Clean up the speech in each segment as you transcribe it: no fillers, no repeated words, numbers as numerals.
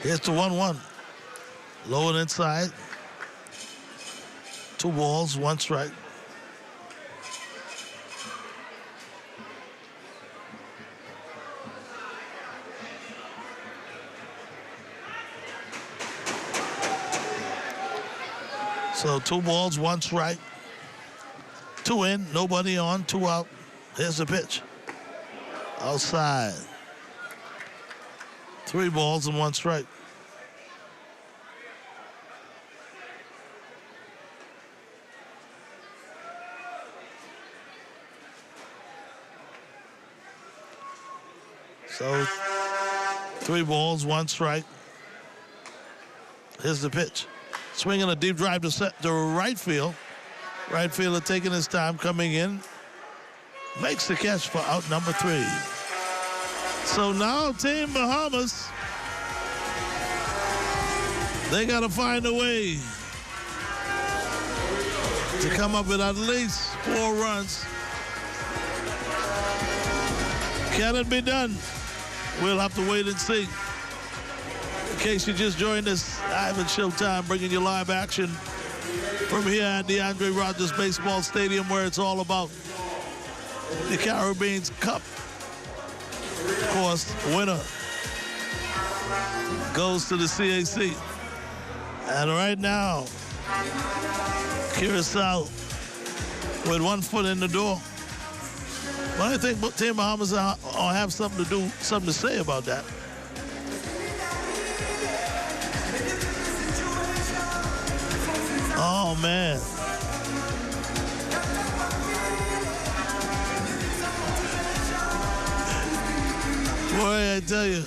Here's the 1-1. Low and inside. 2 balls, 1 strike. So 2 balls, 1 strike. 2 in, nobody on, 2 out. Here's the pitch. Outside. 3 balls and 1 strike. So 3 balls, 1 strike. Here's the pitch. Swinging a deep drive to right field. Right fielder taking his time coming in. Makes the catch for out number 3. So now Team Bahamas, they got to find a way to come up with at least 4 runs. Can it be done? We'll have to wait and see. In case you just joined us, Ivan Showtime bringing you live action from here at the Andre Rogers Baseball Stadium, where it's all about the Caribbean Cup. Of course, winner goes to the CAC. And right now, Curacao with 1 foot in the door. But I think Team Bahamas will have something to say about that. Oh, man. Boy, I tell you.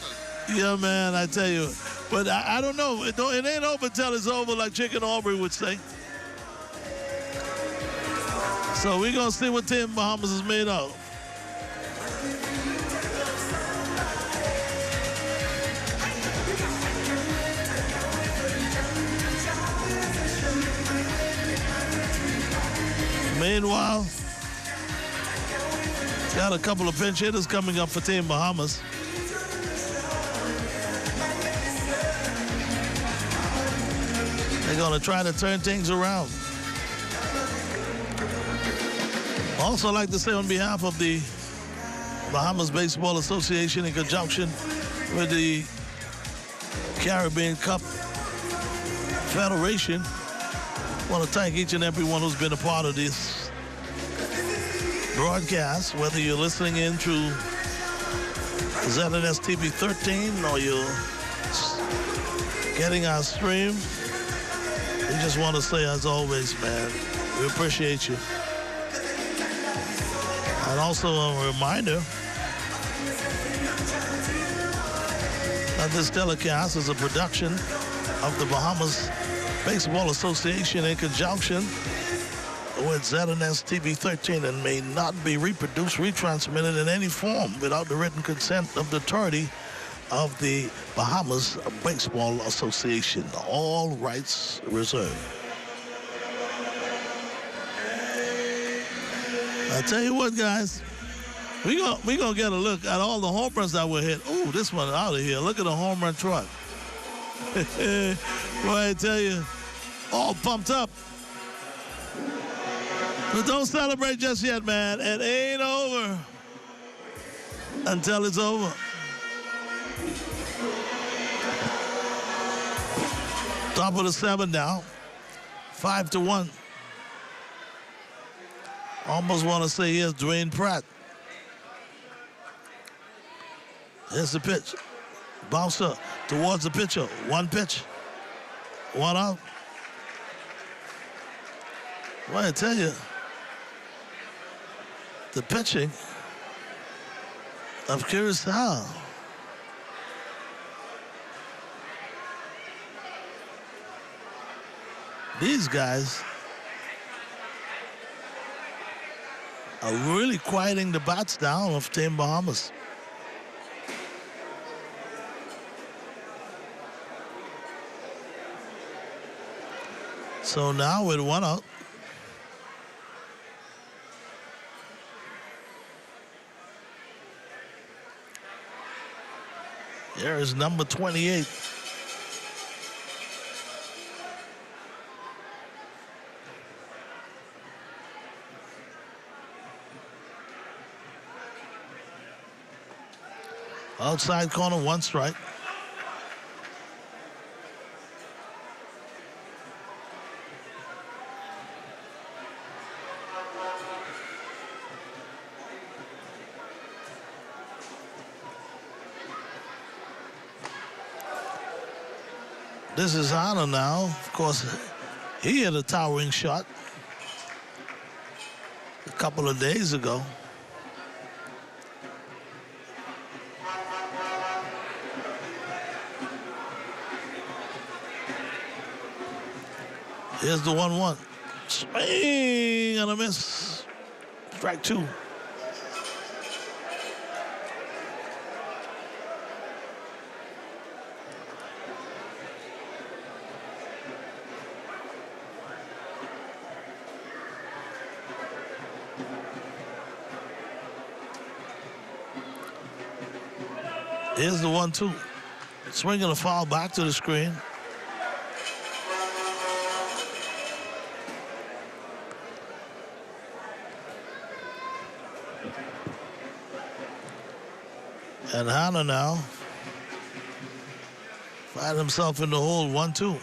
Yeah, man, I tell you. But I don't know. It ain't over till it's over, like Chicken Aubrey would say. So we're going to see what Team Bahamas is made of. Meanwhile, got a couple of pinch hitters coming up for Team Bahamas. They're going to try to turn things around. Also, I'd like to say on behalf of the Bahamas Baseball Association, in conjunction with the Caribbean Cup Federation, I want to thank each and everyone who's been a part of this broadcast, whether you're listening in through ZNS TV 13 or you're getting our stream. We just want to say, as always, man, we appreciate you. And also a reminder that this telecast is a production of the Bahamas Baseball Association in conjunction with ZNS TV 13 and may not be reproduced, retransmitted in any form without the written consent of the authority of the Bahamas Baseball Association. All rights reserved. I tell you what, guys, we gonna get a look at all the home runs that were hit. Ooh, this one out of here. Look at the home run truck. Boy, I tell you, all pumped up. But don't celebrate just yet, man. It ain't over until it's over. Top of the 7 now. 5-1. Almost want to say here's Dwayne Pratt. Here's the pitch. Bouncer towards the pitcher. 1 pitch. 1 out. Well, I tell you, the pitching of Curacao. These guys are really quieting the bats down of Team Bahamas. So now with 1 out, there is number 28, Outside corner, one strike. This is Hanna now. Of course, he hit a towering shot a couple of days ago. Here's the 1-1. Swing and a miss. Strike two. Here's the 1-2. Swinging a foul back to the screen. And Hanna now finds himself in the hole, 1-2.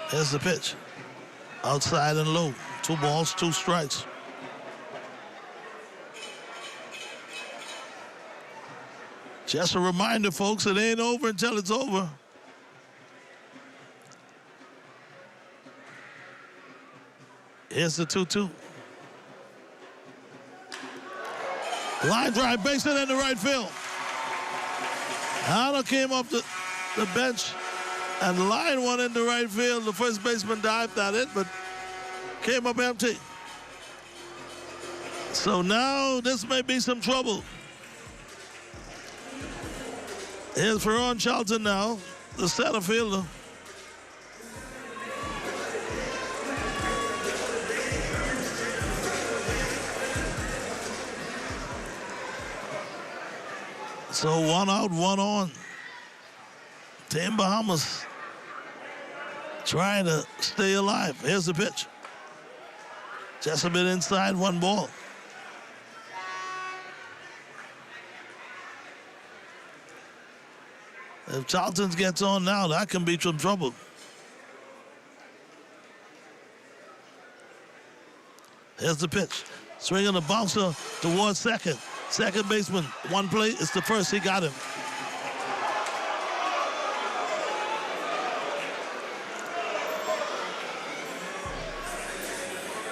Here's the pitch. Outside and low. 2 balls, 2 strikes. Just a reminder, folks, it ain't over until it's over. Here's the 2-2. Line drive, base it into right field. Hanna came up the bench and line one into right field. The first baseman dived at it, but came up empty. So now this may be some trouble. Here's Ferron Charlton now, the center fielder. So 1 out, 1 on. Team Bahamas trying to stay alive. Here's the pitch. Just a bit inside, 1 ball. If Charlton gets on now, that can be some trouble. Here's the pitch. Swinging the bouncer towards second. Second baseman, 1 play. It's the first. He got him.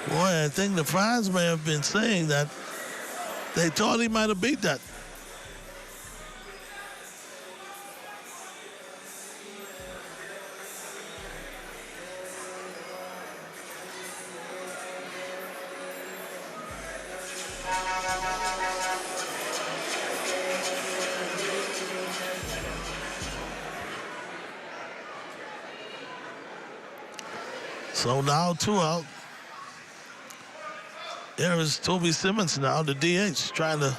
Boy, I think the fans may have been saying that they thought he might have beat that. So now 2 out. Here is Toby Simmons now, the DH, trying to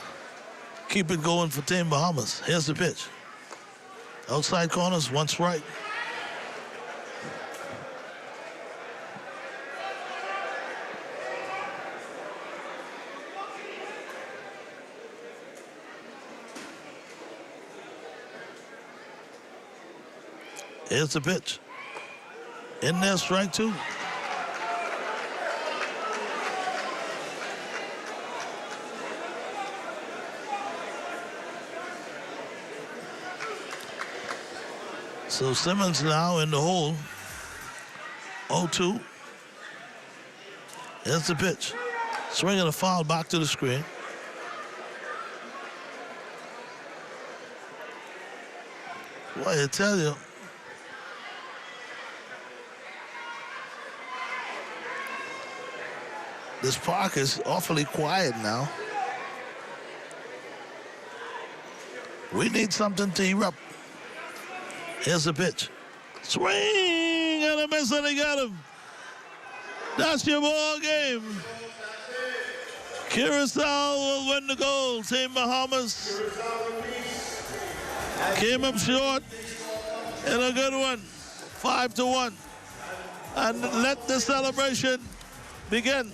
keep it going for Team Bahamas. Here's the pitch. Outside corners, 1 strike. Here's the pitch. In there, strike 2. So Simmons now in the hole. 0-2. Here's the pitch. Swinging a foul back to the screen. Boy, I tell you. This park is awfully quiet now. We need something to erupt. Here's the pitch. Swing and a miss, and he got him. That's your ball game. Curacao will win the goal. Team Bahamas came up short in a good one. 5-1. And let the celebration begin.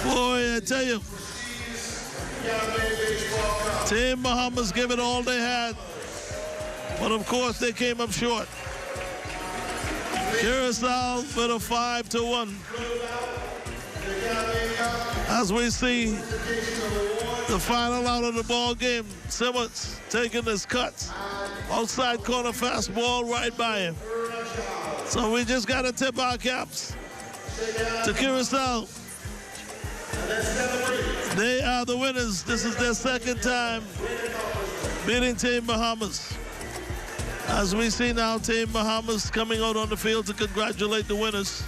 Boy, I tell you, Team Bahamas gave it all they had. But of course, they came up short. Curacao with a 5-1. As we see the final out of the ball game, Simmons taking his cuts. Outside corner fastball right by him. So we just got to tip our caps to Curacao. They are the winners. This is their second time beating Team Bahamas. As we see now, Team Bahamas coming out on the field to congratulate the winners.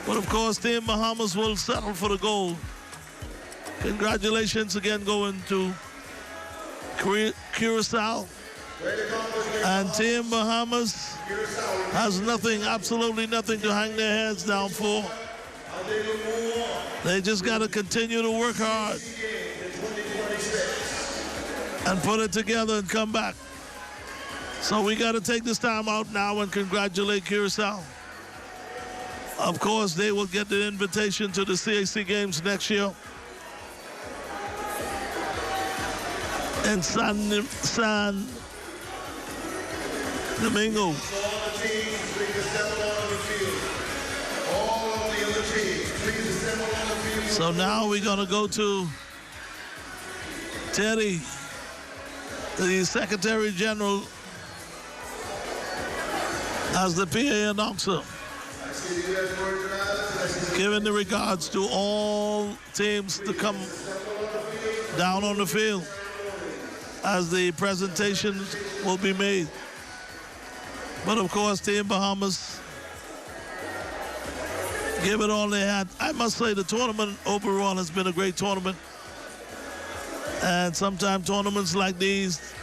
But of course, Team Bahamas will settle for the gold. Congratulations again going to Curacao. And Team Bahamas has nothing, absolutely nothing to hang their heads down for. They just got to continue to work hard and put it together and come back. So we got to take this time out now and congratulate Curacao. Of course, they will get the invitation to the CAC games next year in San Domingo. So now we're going to go to Teddy, the Secretary General, as the PA announcer, giving the regards to all teams to come down on the field as the presentations will be made. But of course, Team Bahamas gave it all they had. I must say the tournament overall has been a great tournament. And sometimes tournaments like these,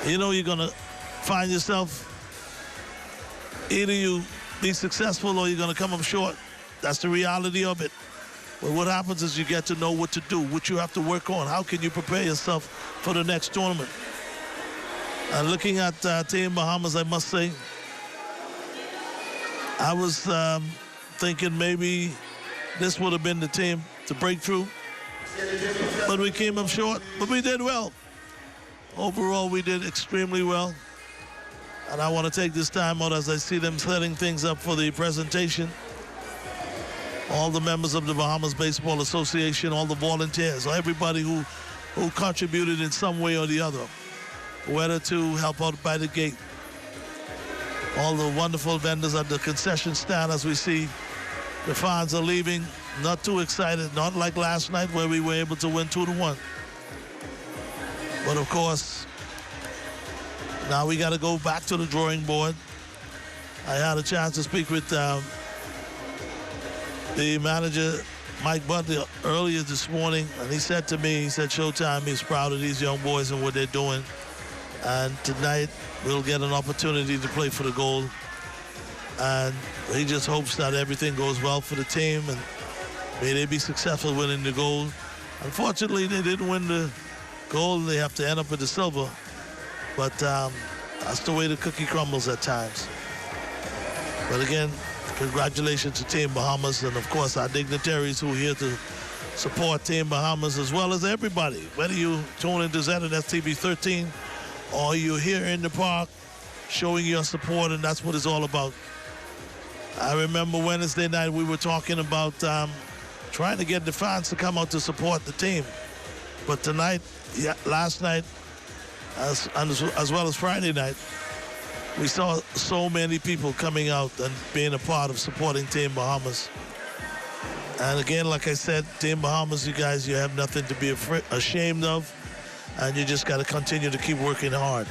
you know, you're gonna find yourself, either you be successful or you're gonna come up short. That's the reality of it. But what happens is you get to know what to do, what you have to work on. How can you prepare yourself for the next tournament? And looking at Team Bahamas, I must say, I was thinking maybe this would have been the team to break through. But we came up short, but we did well. Overall, we did extremely well. And I want to take this time out as I see them setting things up for the presentation. All the members of the Bahamas Baseball Association, all the volunteers, everybody who contributed in some way or the other, whether to help out by the gate. All the wonderful vendors at the concession stand as we see the fans are leaving, not too excited, not like last night where we were able to win 2-1. But of course, now we got to go back to the drawing board. I had a chance to speak with the manager, Mike Butler, earlier this morning, and he said to me, he said, Showtime, he's proud of these young boys and what they're doing. And tonight, we'll get an opportunity to play for the gold. And he just hopes that everything goes well for the team and may they be successful winning the gold. Unfortunately, they didn't win the gold. They have to end up with the silver. But that's the way the cookie crumbles at times. But again, congratulations to Team Bahamas and, of course, our dignitaries who are here to support Team Bahamas, as well as everybody. Whether you tune into ZNS TV 13 or you're here in the park showing your support, and that's what it's all about. I remember Wednesday night we were talking about trying to get the fans to come out to support the team. But tonight, last night, as well as Friday night, we saw so many people coming out and being a part of supporting Team Bahamas. And again, like I said, Team Bahamas, you guys, you have nothing to be ashamed of, and you just got to continue to keep working hard.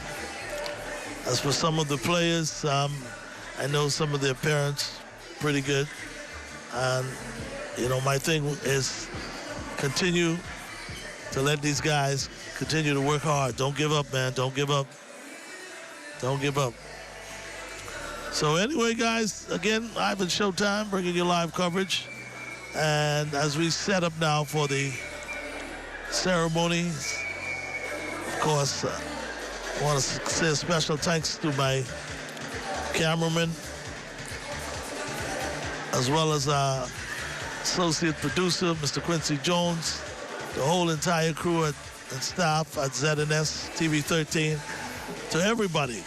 As for some of the players, I know some of their parents pretty good. And, you know, my thing is continue to let these guys continue to work hard. Don't give up, man. Don't give up. Don't give up. So anyway, guys, again, Ivan Showtime bringing you live coverage. And as we set up now for the ceremony, of course, I want to say a special thanks to my cameraman, as well as associate producer, Mr. Quincy Jones, the whole entire crew and staff at ZNS TV 13, to everybody.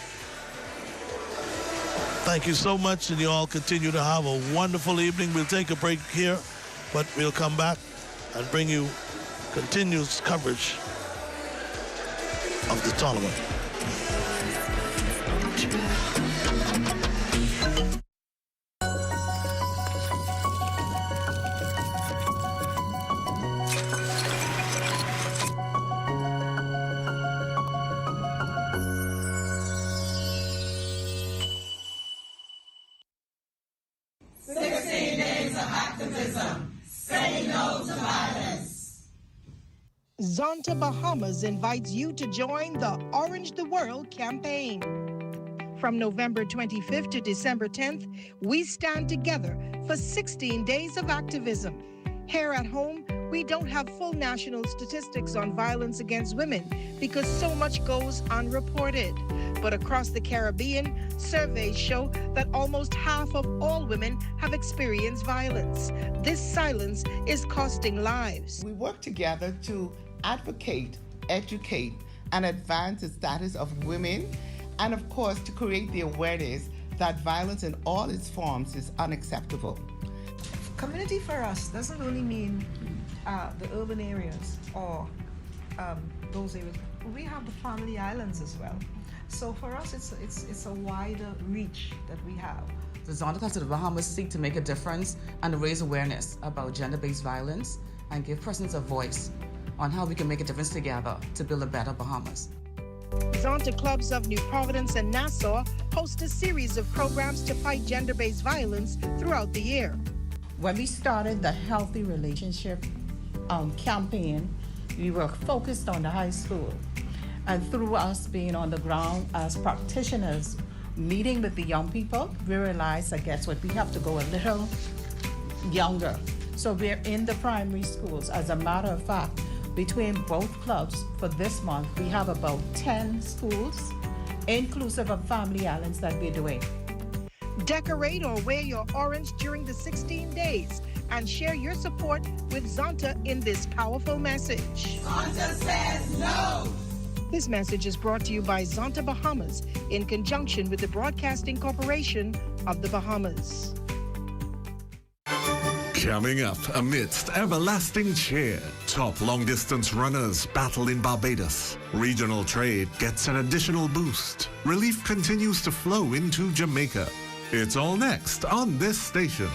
Thank you so much, and you all continue to have a wonderful evening. We'll take a break here, but we'll come back and bring you continuous coverage of the tournament. Zonta Bahamas invites you to join the Orange the World campaign. From November 25th to December 10th, we stand together for 16 days of activism. Here at home, we don't have full national statistics on violence against women because so much goes unreported. But across the Caribbean, surveys show that almost half of all women have experienced violence. This silence is costing lives. We work together to advocate, educate, and advance the status of women, and of course to create the awareness that violence in all its forms is unacceptable. Community for us doesn't only mean the urban areas or those areas. We have the family islands as well. So for us, it's a wider reach that we have. The Zonta Clubs of the Bahamas seek to make a difference and raise awareness about gender-based violence and give persons a voice on how we can make a difference together to build a better Bahamas. Zonta Clubs of New Providence and Nassau host a series of programs to fight gender-based violence throughout the year. When we started the Healthy Relationship campaign, we were focused on the high school. And through us being on the ground as practitioners, meeting with the young people, we realized, I guess, what we have to go a little younger. So we're in the primary schools. As a matter of fact, between both clubs for this month, we have about 10 schools, inclusive of family islands that we're doing. Decorate or wear your orange during the 16 days and share your support with Zonta in this powerful message. Zonta says no. This message is brought to you by Zonta Bahamas in conjunction with the Broadcasting Corporation of the Bahamas. Coming up amidst everlasting cheer, top long-distance runners battle in Barbados. Regional trade gets an additional boost. Relief continues to flow into Jamaica. It's all next on this station.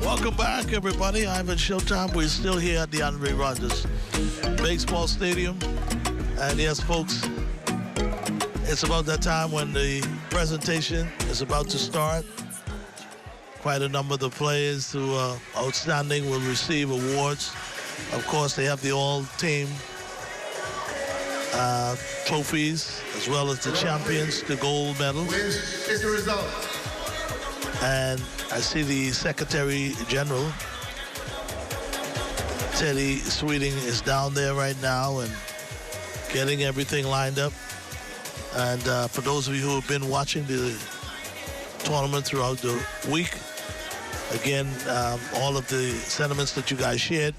Welcome back, everybody. Ivan Showtime. We're still here at the Andre Rogers Baseball Stadium. And yes, folks, it's about that time when the presentation is about to start. Quite a number of the players who are outstanding will receive awards. Of course, they have the all-team trophies, as well as the champions, the gold medals. Here's the result. And I see the Secretary General, Teddy Sweeting, is down there right now and getting everything lined up. And for those of you who have been watching the tournament throughout the week, again, all of the sentiments that you guys shared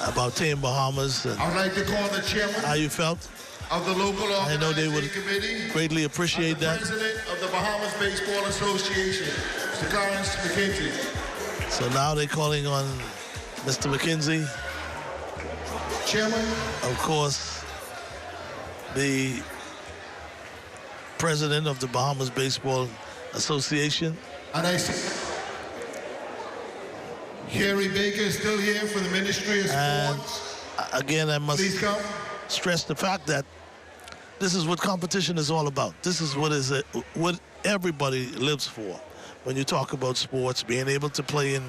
about Team Bahamas and I'd like to call the chairman how you felt. of the local I know they would committee, greatly appreciate the that. president of the Bahamas Baseball Association, Mr. Clarence McKenzie. So now they're calling on Mr. McKenzie. Chairman. Of course, the president of the Bahamas Baseball Association. And I see Kerry Baker is still here for the Ministry of Sports. Again, I must Please come. stress the fact that this is what competition is all about. This is what everybody lives for. When you talk about sports, being able to play in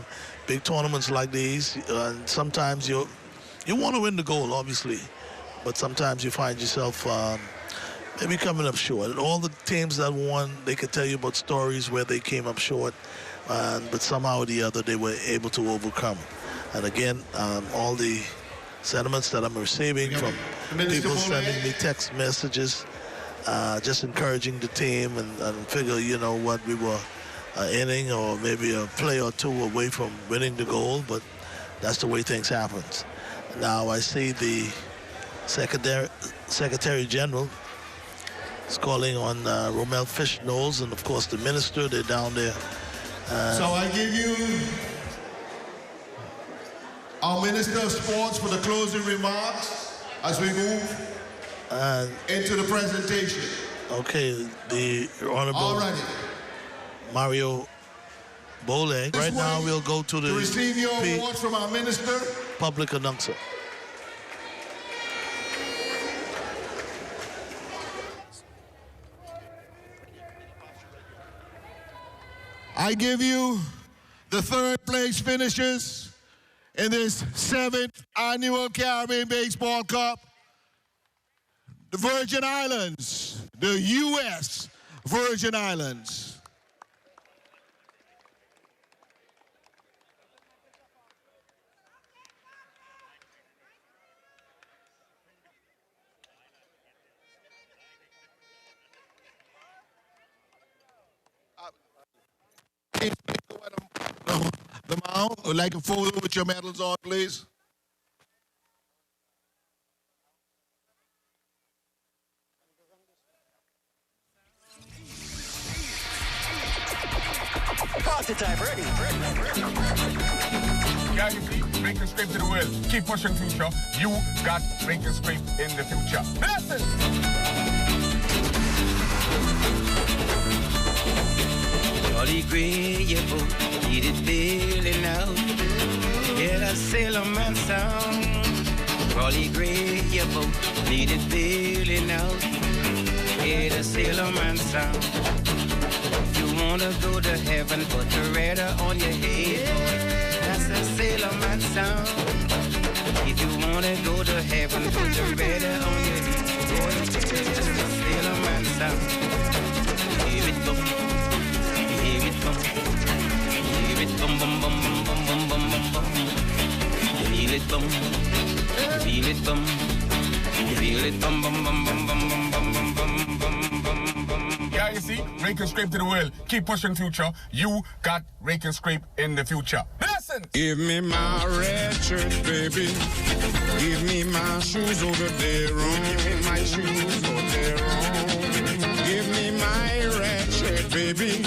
big tournaments like these, and sometimes you want to win the goal, obviously, but sometimes you find yourself maybe coming up short. And all the teams that won, they could tell you about stories where they came up short, but somehow or the other they were able to overcome. And again, all the sentiments that I'm receiving from people sending me text messages, just encouraging the team and figure, you know what, we were an inning or maybe a play or two away from winning the goal, but that's the way things happen. Now I see the Secretary General is calling on Romel Fish-Knowles and, of course, the minister. They're down there. So I give you our Minister of Sports for the closing remarks as we move into the presentation. Okay, the Honorable Mario Bole. Right now we'll go to the receive your awards from our minister. Public announcer. I give you the third place finishers in this 7th annual Caribbean Baseball Cup. The Virgin Islands, the U.S. Virgin Islands. The mound, would like a photo with your medals on, please. Party time, ready. Yeah, you see, Rankin Scrape to the world. Keep pushing future. You got Rankin Scrape in the future. Listen! Jolly gray, your boat needed bailing out. Yeah, that sailor man sound. Jolly gray, your boat needed bailing out. Yeah, the sailor man sound. You wanna go to heaven, put the radar on your head, boy. That's the sailor man sound. If you wanna go to heaven, put the radar on your head, boy. That's the sailor man sound. Hear it boom, hear it boom, hear it boom, boom, boom, boom, boom, boom, boom, boom, boom. Feel it boom, feel it boom, feel it boom, boom, boom, boom, boom, boom, boom, boom, boom, boom, boom. Yeah, you see, Rankin Scrape to the world. Keep pushing future. You got Rankin Scrape in the future. Listen! Give me my red shirt, baby. Give me my shoes over there. Give me my shoes over there. Give me my red shirt, baby.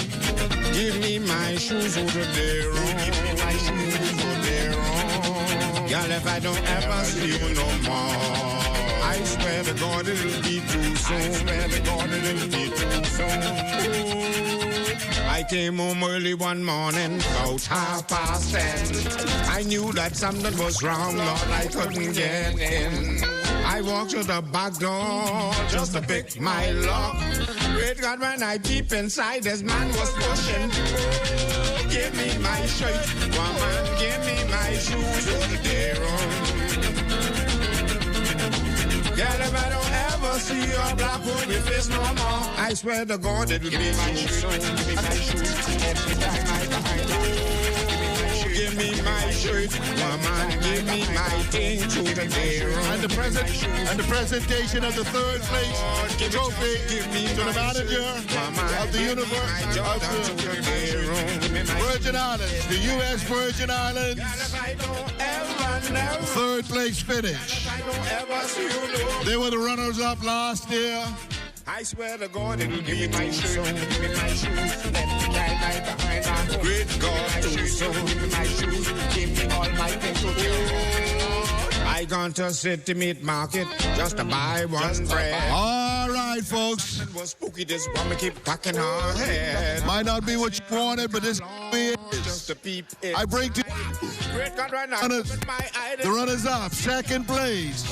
Give me my shoes over there. Give me my shoes over there. Girl, if I don't ever see you no more, I swear to God it'll be too soon. I swear to God it'll be too soon. I came home early one morning, about 10:30. I knew that something was wrong, Lord, I couldn't get in. I walked to the back door just to pick my lock. Great God, when I peep inside, this man was pushing. Give me my shirt, woman, give me my shoes, over there. Girl, if I don't ever see your black on your face no more, I swear to God it'll be my shoes. Give me my shoes every time I behind you. Give me my shirt, woman, give me my thing to the day. And the presentation of the third place trophy to the manager of the universe of the Virgin Islands, the U.S. Virgin Islands. Third place finish. They were the runners-up last year. I swear to God it'll be my shoes. Give me my shoes. Let me carry my behind on. Great God, too soon. Give me my shoes. Give me all my things to do. I gone to City Meat Market just to buy one bread. All right, folks. It was spooky. This woman keep packing her head. Might not be what you wanted, but this is. Just a peep. I bring to Great God, right now. the runners-up, second place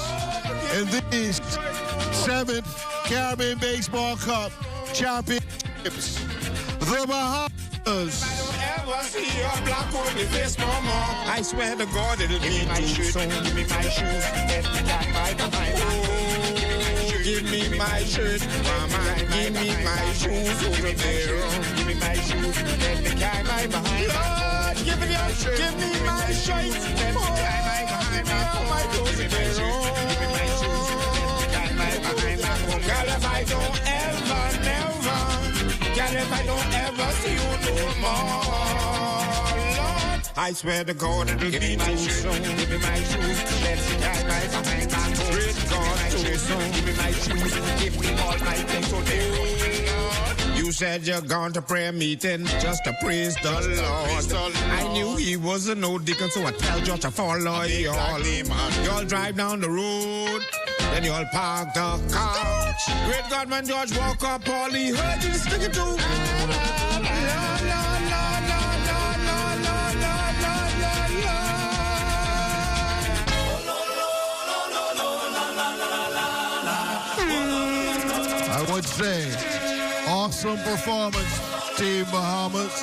in these 7th Caribbean Baseball Cup Championships. The Bahamas. I don't ever see your black on your face no more. I swear to God it'll be my shoes. Give me my shoes. Let me carry my behind. Give me my shirt, mama. Give me my shoes over there. Give me my shoes. Let me carry my behind. Lord, give me your shirt. Give me my shirt. Let me carry my behind. Give me all my clothes. Lord. I swear to God it'll be too soon. Give me my shoes, let's get right behind that home. Great God, too soon. Give me my shoes, give me all my things so they You said you're gone to prayer meeting just to praise the Lord. I knew he wasn't no deacon, so I tell George to follow y'all. Y'all drive down the road, then y'all park the car. Great God, when George woke up, all he heard you singing to. I would say, awesome performance, Team Bahamas.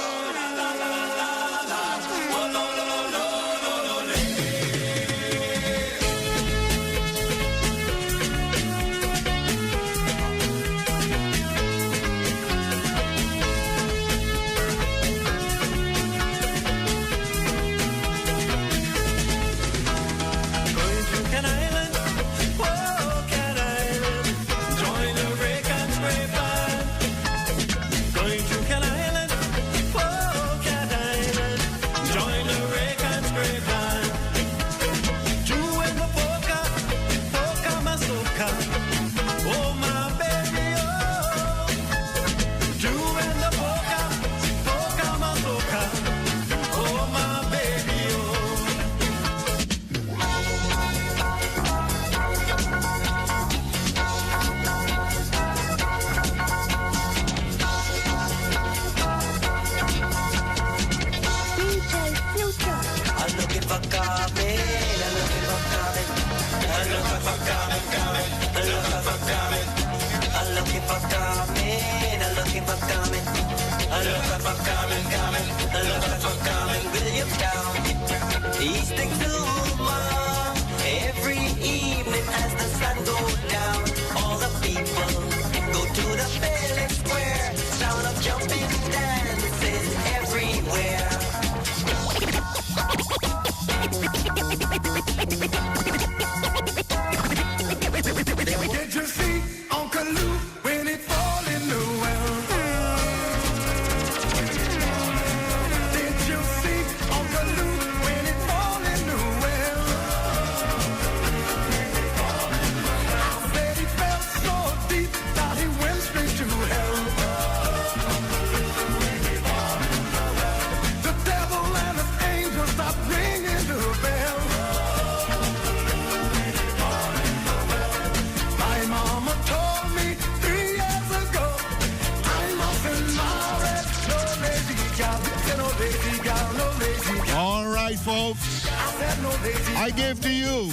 I give to you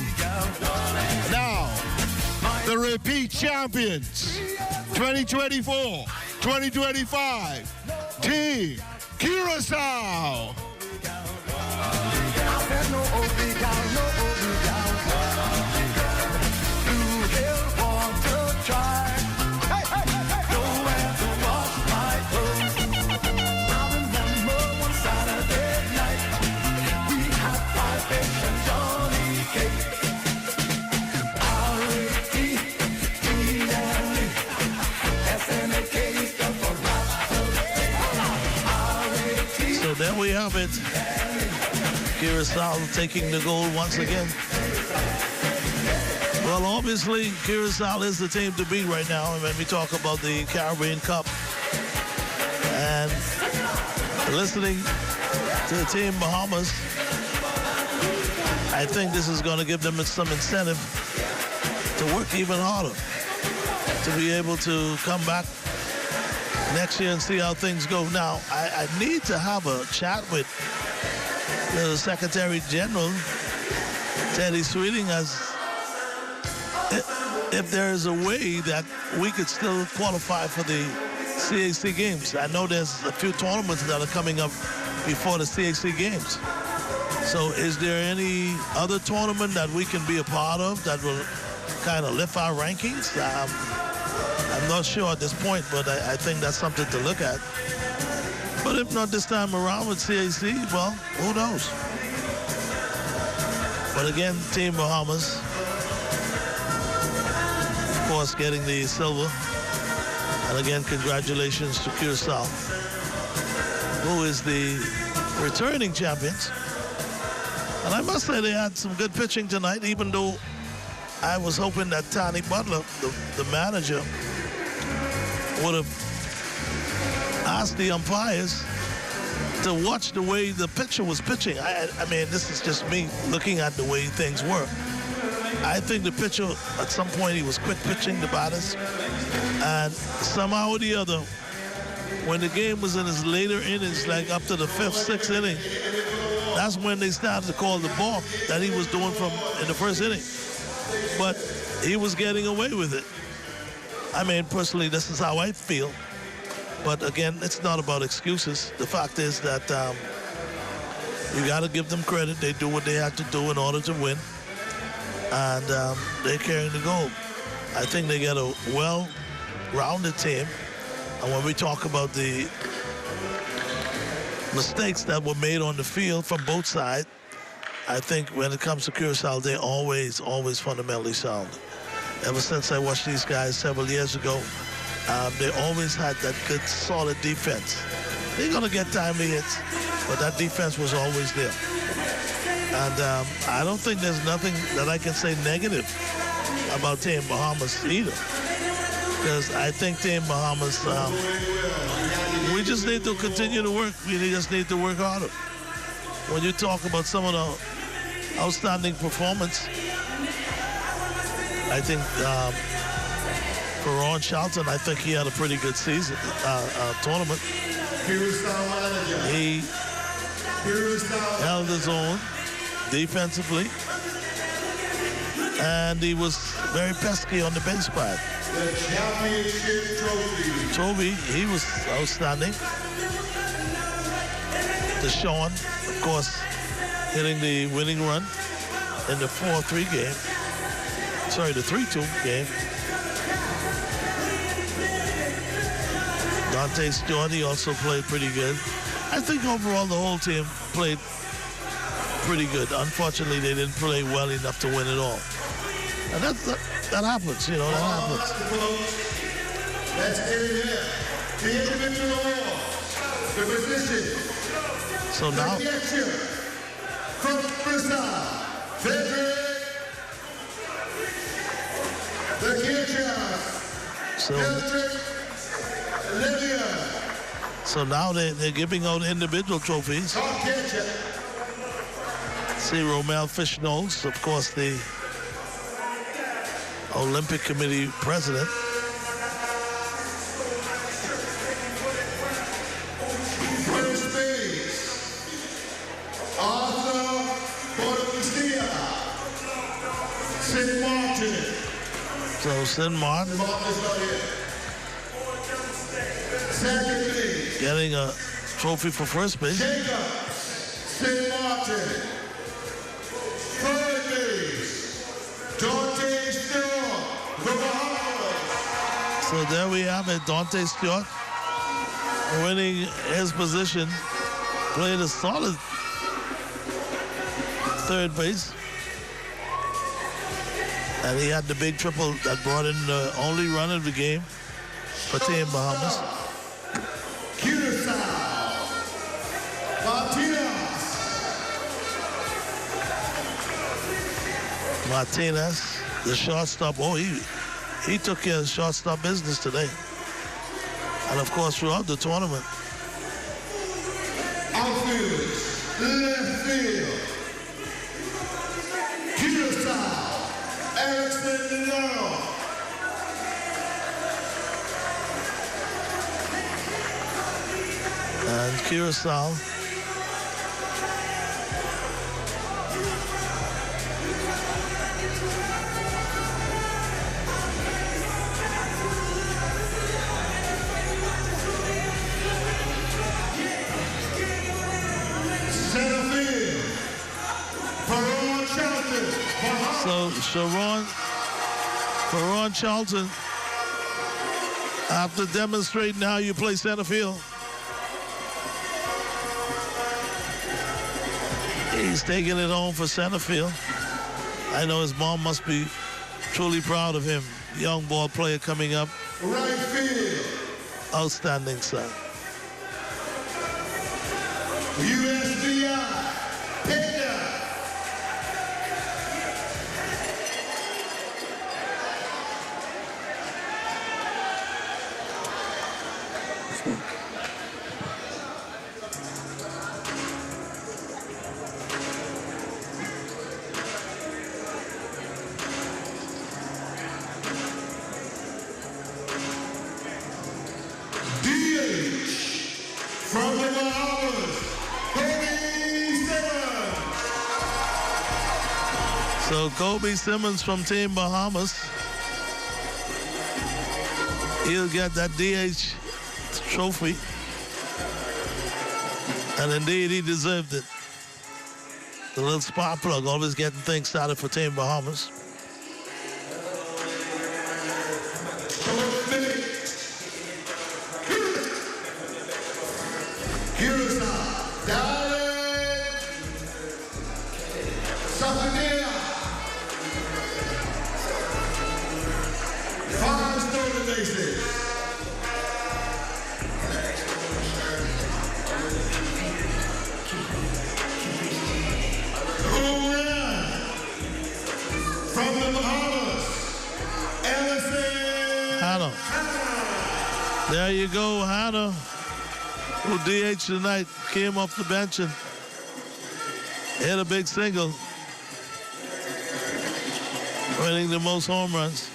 now the repeat champions 2024-2025 Team Curacao. There we have it. Curacao taking the gold once again. Well, obviously, Curacao is the team to beat right now when we talk about the Caribbean Cup. And listening to Team Bahamas, I think this is going to give them some incentive to work even harder, to be able to come back next year and see how things go. Now, I need to have a chat with the Secretary General, Teddy Sweeting, as if there is a way that we could still qualify for the CAC games. I know there's a few tournaments that are coming up before the CAC games. So is there any other tournament that we can be a part of that will kind of lift our rankings? I'm not sure at this point, but I think that's something to look at. But if not this time around with CAC, well, who knows? But again, Team Bahamas, of course, getting the silver. And again, congratulations to Curacao. who is the returning champions. And I must say they had some good pitching tonight, even though I was hoping that Tony Butler, the manager, would have asked the umpires to watch the way the pitcher was pitching. I mean, this is just me looking at the way things were. I think the pitcher, at some point, he was quick pitching the batters. And somehow or the other, when the game was in its later innings, like up to the 5th, 6th inning, that's when they started to call the balk that he was doing from in the first inning. But he was getting away with it. I mean, personally, this is how I feel. But again, it's not about excuses. The fact is that you got to give them credit. They do what they have to do in order to win. And they're carrying the goal. I think they got a well-rounded team. And when we talk about the mistakes that were made on the field from both sides, I think when it comes to Curacao, they're always fundamentally sound. Ever since I watched these guys several years ago, they always had that good, solid defense. They're going to get timely hits, but that defense was always there. And I don't think there's nothing that I can say negative about Team Bahamas either. Because I think Team Bahamas, we just need to continue to work. We just need to work harder. When you talk about some of the outstanding performance, I think for Ron Charlton, I think he had a pretty good season, tournament. He held his own defensively, and he was very pesky on the base path. The championship trophy, he was outstanding. Deshaun, of course, hitting the winning run in the 4-3 game. Sorry, the 3-2 game. Dante Stewart, he also played pretty good. I think overall the whole team played pretty good. Unfortunately, they didn't play well enough to win it all. And that happens, you know, that happens. Let's get it here. The individual award, the position. So now, from Bristol, Frederick, the catcher, so now they're giving out individual trophies. See Romel Fishknowles, of course, the Olympic Committee president. First base, Arthur Portofistia, St. Martin. So St. Martin Second base, getting a trophy for first base. Jacob St. Martin. Third base, Dante Stewart, the Bahamas. So there we have it, Dante Stewart winning his position, played a solid third base. And he had the big triple that brought in the only run of the game for Team Bahamas. Curacao, Martinez, the shortstop. Oh, he took care of shortstop business today. And of course, throughout the tournament. Outfield, left field, Curacao, Erickson Leno. And Curacao Center field, Ron Charlton. So Ron Charlton, after demonstrating how you play center field, he's taking it home for center field. I know his mom must be truly proud of him. Young ball player coming up. Right field, Outstanding son. USBI, Pena. From the Bahamas, Kobe Simmons. So Kobe Simmons from Team Bahamas, he'll get that DH trophy. And indeed, he deserved it. The little spark plug, always getting things started for Team Bahamas. There you go, Hannah, who DH tonight, came off the bench and hit a big single, winning the most home runs.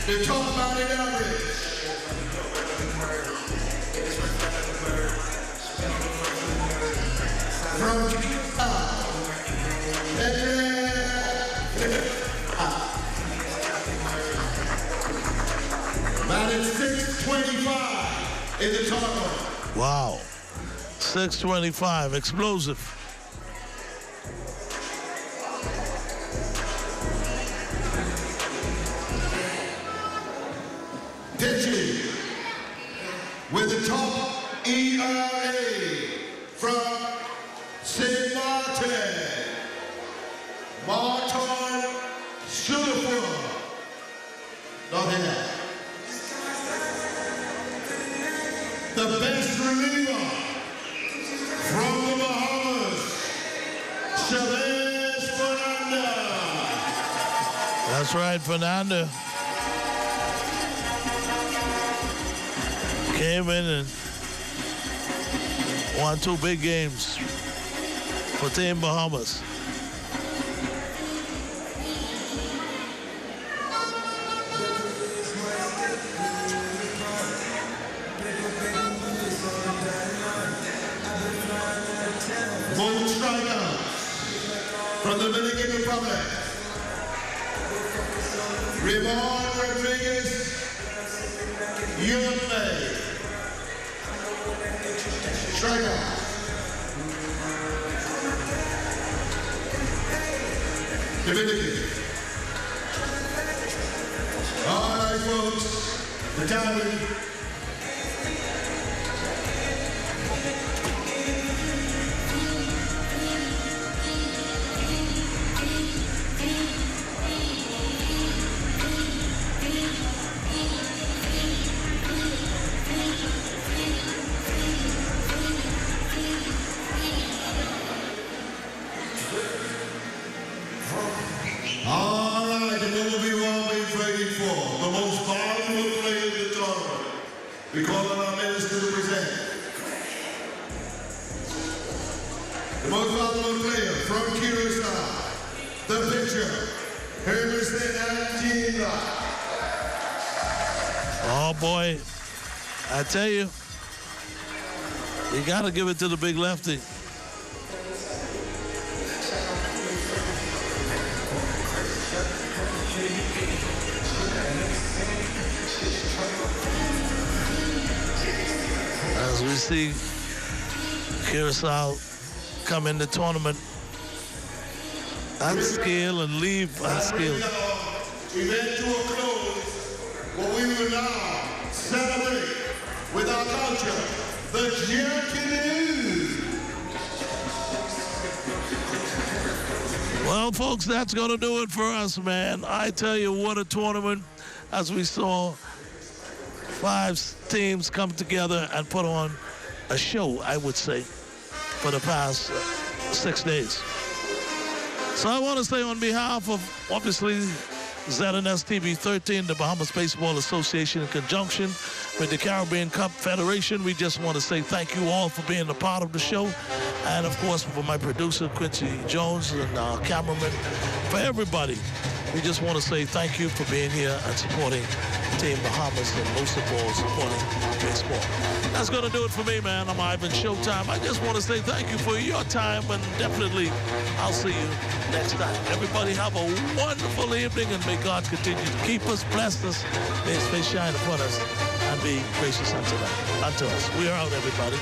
They talk about it average. From batted 625 in the tournament. Wow, 625, explosive. Pitching with the top ERA from St. Martin, Martin Sugarfoot. Nothing else. The best reliever from the Bahamas, Chavez Fernandez. That's right, Fernando. Came in and won 2 big games for Team Bahamas. Both strikeouts from the Dominican Republic. Ramon Rodriguez, USA. Strikeout. Dominican. All right, folks. The time. All right, and what will be wrong being traded for? The most valuable player in the tournament. We call on our minister to present. The most valuable player from Curacao, the pitcher, Hermiston Angela. Oh boy, I tell you, you gotta give it to the big lefty. As we see Curacao come in the tournament unskilled and leave unskilled. Event to a close, what we will now celebrate with our culture, the Jerkadoo. Well, folks, that's going to do it for us, man. I tell you, what a tournament, as we saw 5 teams come together and put on a show, I would say, for the past 6 days. So I want to say on behalf of, obviously, ZNS TV 13, the Bahamas Baseball Association, in conjunction with the Caribbean Cup Federation, we just want to say thank you all for being a part of the show. And, of course, for my producer, Quincy Jones, and our cameraman, for everybody, we just want to say thank you for being here and supporting Team Bahamas, and most of all, supporting baseball. That's going to do it for me, man. I'm Ivan Showtime. I just want to say thank you for your time, and definitely I'll see you next time. Everybody have a wonderful evening, and may God continue to keep us, bless us, may His face shine upon us, and be gracious unto us. We are out, everybody.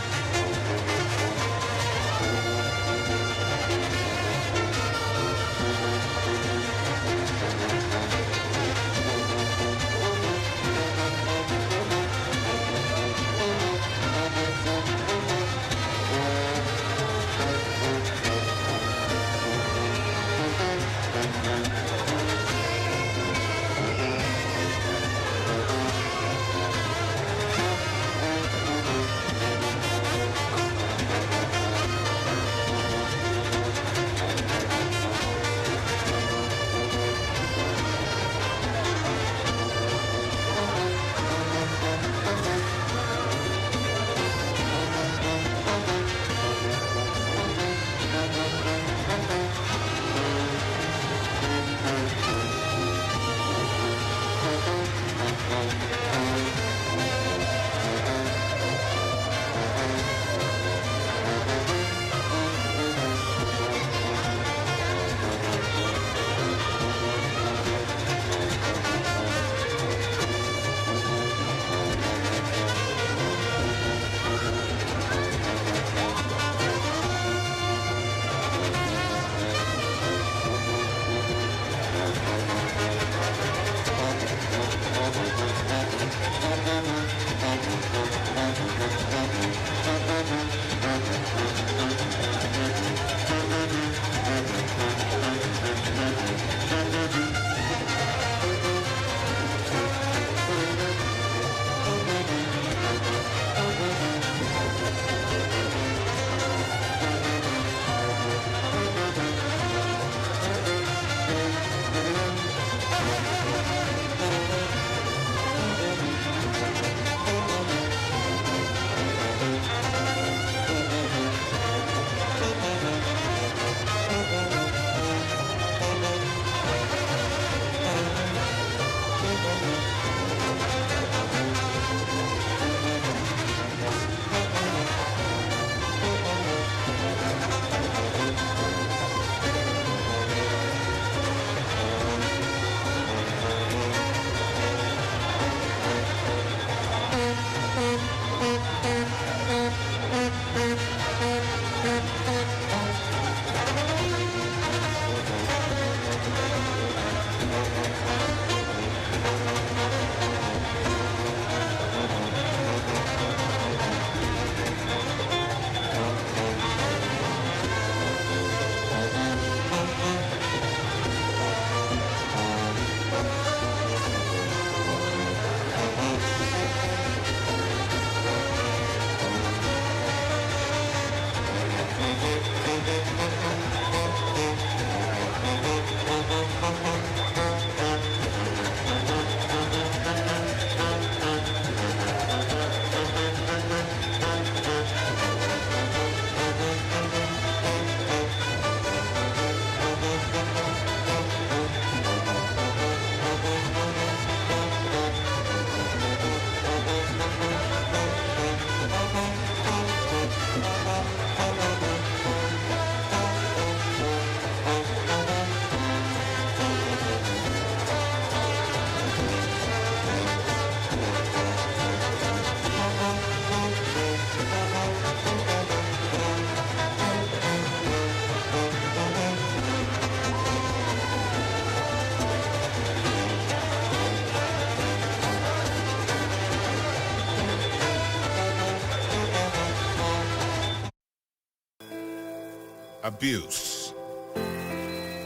abuse,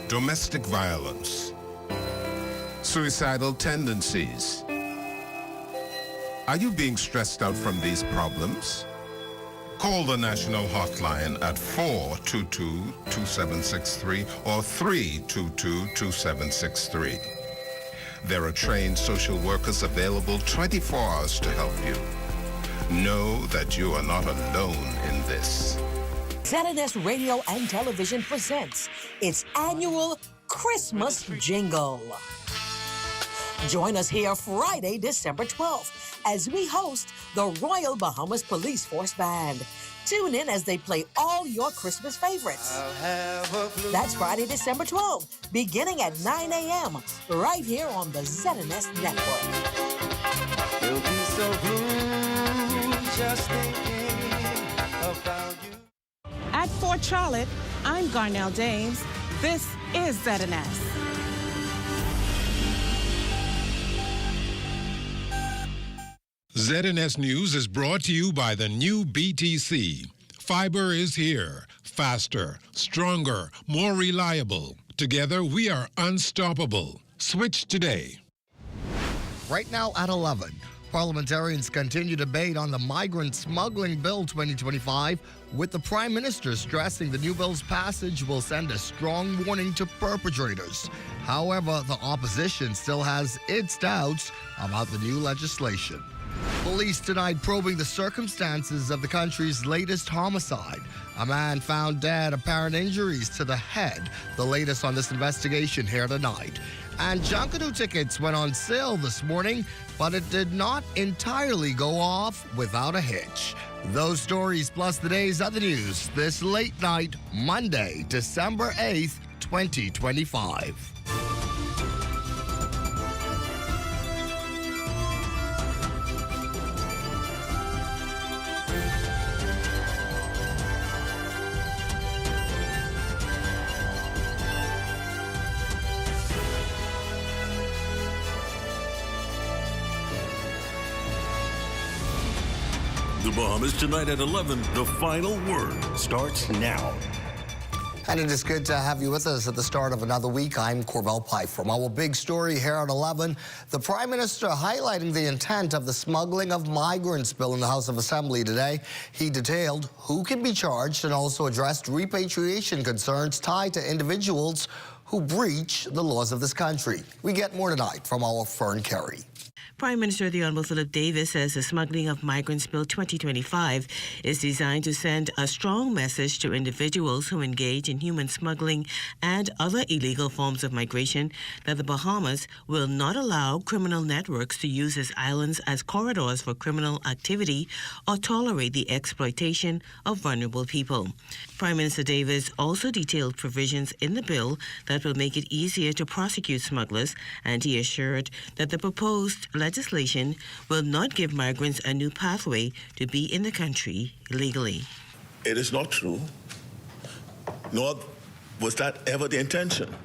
domestic violence, suicidal tendencies, Are you being stressed out from these problems? Call the national hotline at 422-2763 or 322-2763. There are trained social workers available 24 hours to help you. Know that you are not alone in this. ZNS Radio and Television presents its annual Christmas Jingle. Join us here Friday, December 12th, as we host the Royal Bahamas Police Force Band. Tune in as they play all your Christmas favorites. That's Friday, December 12th, beginning at 9 a.m., right here on the ZNS Network. You'll be so blue just thinking about you. At Fort Charlotte, I'm Garnell Dames. This is ZNS. ZNS News is brought to you by the new BTC. Fiber is here. Faster, stronger, more reliable. Together, we are unstoppable. Switch today. Right now at 11, parliamentarians continue debate on the Migrant Smuggling Bill 2025, with the Prime Minister stressing the new bill's passage will send a strong warning to perpetrators. However, the opposition still has its doubts about the new legislation. Police tonight probing the circumstances of the country's latest homicide. A man found dead, apparent injuries to the head. The latest on this investigation here tonight. And Junkanoo tickets went on sale this morning, but it did not entirely go off without a hitch. Those stories plus the day's other news this late night, Monday, December 8th, 2025. The Bahamas tonight at 11. The final word starts now. And it is good to have you with us at the start of another week. I'm Corvell Pike. From our big story here at 11, the Prime Minister highlighting the intent of the smuggling of migrants bill in the House of Assembly today. He detailed who can be charged and also addressed repatriation concerns tied to individuals who breach the laws of this country. We get more tonight from our Fern Carey. Prime Minister the Honourable Philip Davis says the Smuggling of Migrants Bill 2025 is designed to send a strong message to individuals who engage in human smuggling and other illegal forms of migration that the Bahamas will not allow criminal networks to use its islands as corridors for criminal activity or tolerate the exploitation of vulnerable people. Prime Minister Davis also detailed provisions in the bill that will make it easier to prosecute smugglers, and he assured that the proposed legislation will not give migrants a new pathway to be in the country legally. It is not true, nor was that ever the intention.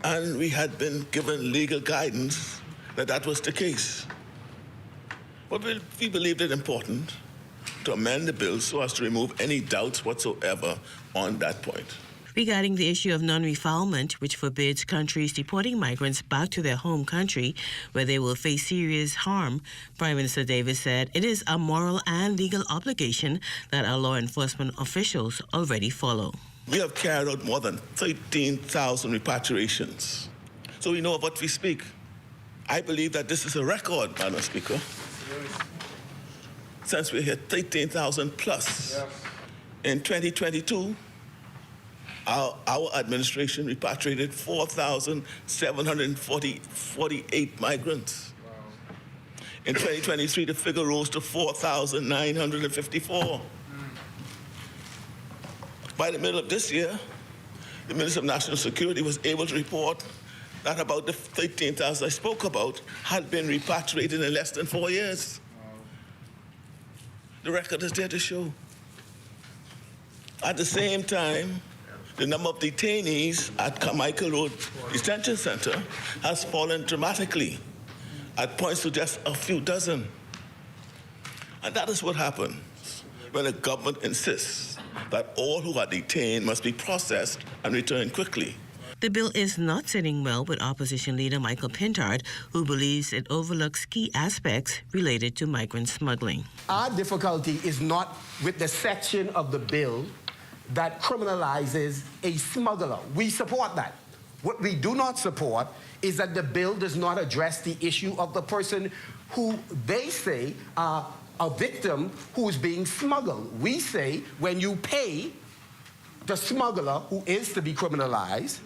And we had been given legal guidance that that was the case. But we believed it important to amend the bill so as to remove any doubts whatsoever on that point. Regarding the issue of non-refoulement, which forbids countries deporting migrants back to their home country where they will face serious harm, Prime Minister Davis said it is a moral and legal obligation that our law enforcement officials already follow. We have carried out more than 13,000 repatriations, so we know of what we speak. I believe that this is a record, Madam Speaker, since we hit 13,000 plus. In 2022, our administration repatriated 4,748 migrants. In 2023, the figure rose to 4,954. By the middle of this year, the Minister of National Security was able to report that about the 13,000 I spoke about had been repatriated in less than 4 years. The record is there to show. At the same time, the number of detainees at Carmichael Road Detention Center has fallen dramatically, at points to just a few dozen. And that is what happens when the government insists that all who are detained must be processed and returned quickly. The bill is not sitting well with opposition leader Michael Pintard, who believes it overlooks key aspects related to migrant smuggling. Our difficulty is not with the section of the bill that criminalizes a smuggler. We support that. What we do not support is that the bill does not address the issue of the person who they say are a victim who is being smuggled. We say when you pay the smuggler, who is to be criminalized,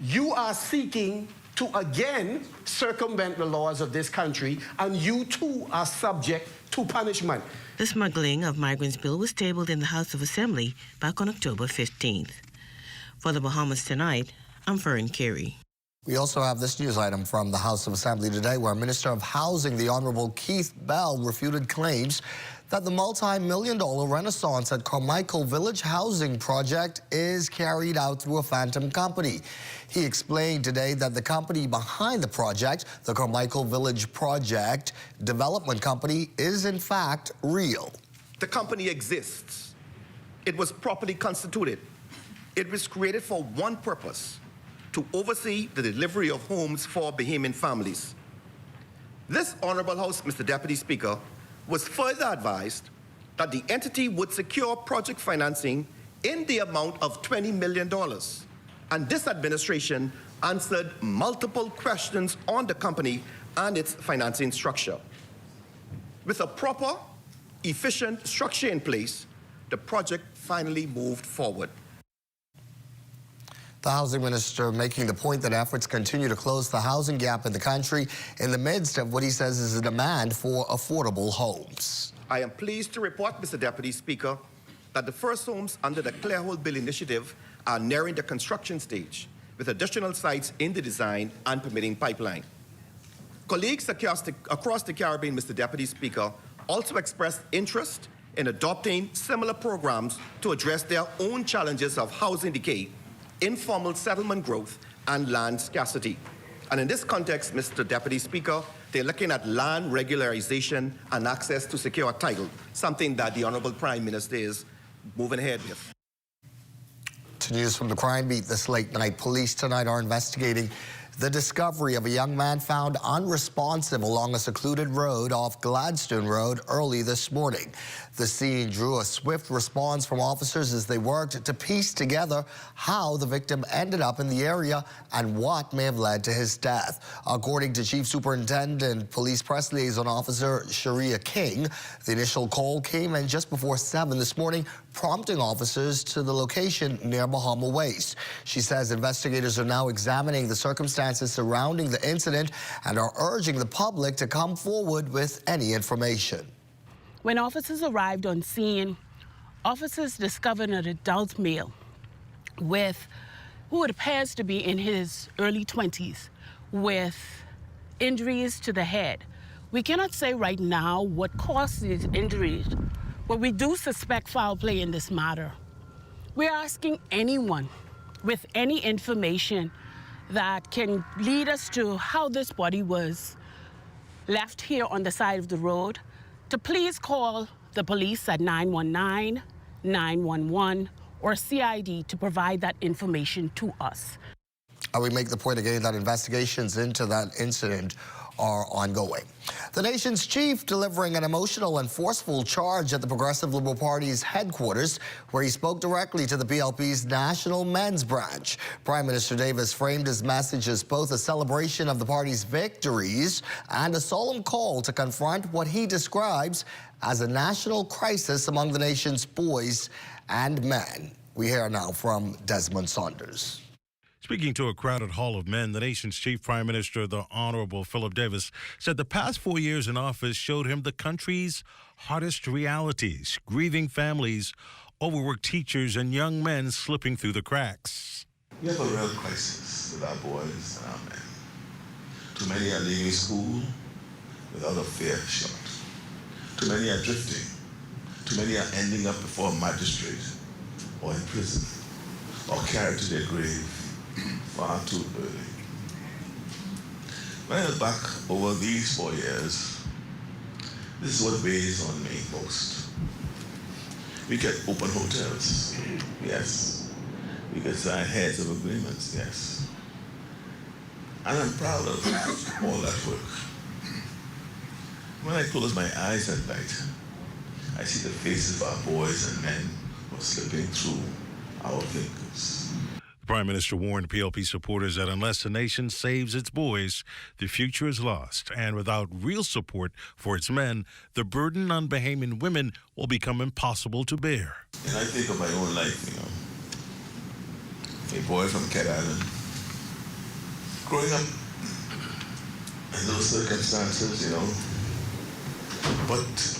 you are seeking to again circumvent the laws of this country, and you too are subject to punishment. The smuggling of migrants bill was tabled in the House of Assembly back on October 15th. For the Bahamas Tonight, I'm Fern Carey. We also have this news item from the House of Assembly today, where Minister of Housing, the Honorable Keith Bell, refuted claims that the multi-million-dollar renaissance at Carmichael Village housing project is carried out through a phantom company. He explained today that the company behind the project, the Carmichael Village Project Development Company, is in fact real. The company exists. It was properly constituted. It was created for one purpose: to oversee the delivery of homes for Bahamian families. This Honorable House, Mr. Deputy Speaker, was further advised that the entity would secure project financing in the amount of $20 million. And this administration answered multiple questions on the company and its financing structure. With a proper, efficient structure in place, the project finally moved forward. The housing minister making the point that efforts continue to close the housing gap in the country in the midst of what he says is a demand for affordable homes. I am pleased to report, Mr. Deputy Speaker, that the first homes under the Clear Hole Bill initiative are nearing the construction stage, with additional sites in the design and permitting pipeline. Colleagues across the Caribbean, Mr. Deputy Speaker, also expressed interest in adopting similar programs to address their own challenges of housing decay, informal settlement growth, and land scarcity. And in this context, Mr. Deputy Speaker, they're looking at land regularization and access to secure title, something that the Honorable Prime Minister is moving ahead with. To news from the crime beat this late night, police tonight are investigating the discovery of a young man found unresponsive along a secluded road off Gladstone Road early this morning. The scene drew a swift response from officers as they worked to piece together how the victim ended up in the area and what may have led to his death. According to Chief Superintendent Police Press Liaison Officer Sharia King, the initial call came in just before 7 this morning, prompting officers to the location near Bahama Waste. She says investigators are now examining the circumstances surrounding the incident and are urging the public to come forward with any information. When officers arrived on scene, officers discovered an adult male who appears to be in his early 20s with injuries to the head. We cannot say right now what caused these injuries, but we do suspect foul play in this matter. We're asking anyone with any information that can lead us to how this body was left here on the side of the road to please call the police at 919, 911, or CID to provide that information to us. We make the point again that investigations into that incident are ongoing. The nation's chief delivering an emotional and forceful charge at the Progressive Liberal Party's headquarters, where he spoke directly to the PLP's national men's branch. Prime Minister Davis framed his message as both a celebration of the party's victories and a solemn call to confront what he describes as a national crisis among the nation's boys and men. We hear now from Desmond Saunders. Speaking to a crowded hall of men, the nation's chief prime minister, the Honorable Philip Davis, said the past 4 years in office showed him the country's hardest realities: grieving families, overworked teachers, and young men slipping through the cracks. We have a real crisis with our boys and our men. Too many are leaving school without a fair shot. Too many are drifting. Too many are ending up before a magistrate or in prison or carried to their grave far too early. When I look back over these 4 years, this is what weighs on me most. We get open hotels, yes. We could sign heads of agreements, yes. And I'm proud of all that work. When I close my eyes at night, I see the faces of our boys and men who are slipping through our fingers. The Prime Minister warned PLP supporters that unless the nation saves its boys, the future is lost. And without real support for its men, the burden on Bahamian women will become impossible to bear. And I think of my own life, you know. A boy from Cat Island, growing up in those circumstances, you know. But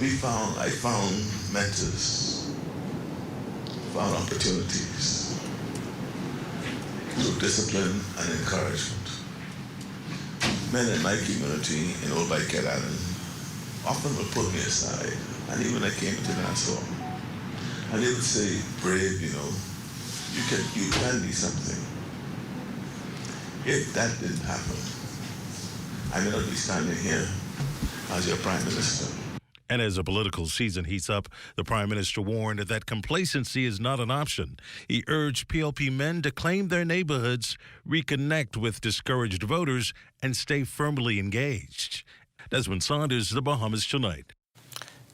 I found mentors, found opportunities through discipline and encouragement. Men in my community in Old Cat Island often would put me aside, and even when I came to Nassau, and they would say, "Brave, you know, you can be something." If that didn't happen, I may not be standing here as your Prime Minister. And as the political season heats up, the Prime Minister warned that complacency is not an option. He urged PLP men to claim their neighborhoods, reconnect with discouraged voters, and stay firmly engaged. Desmond Saunders, The Bahamas Tonight.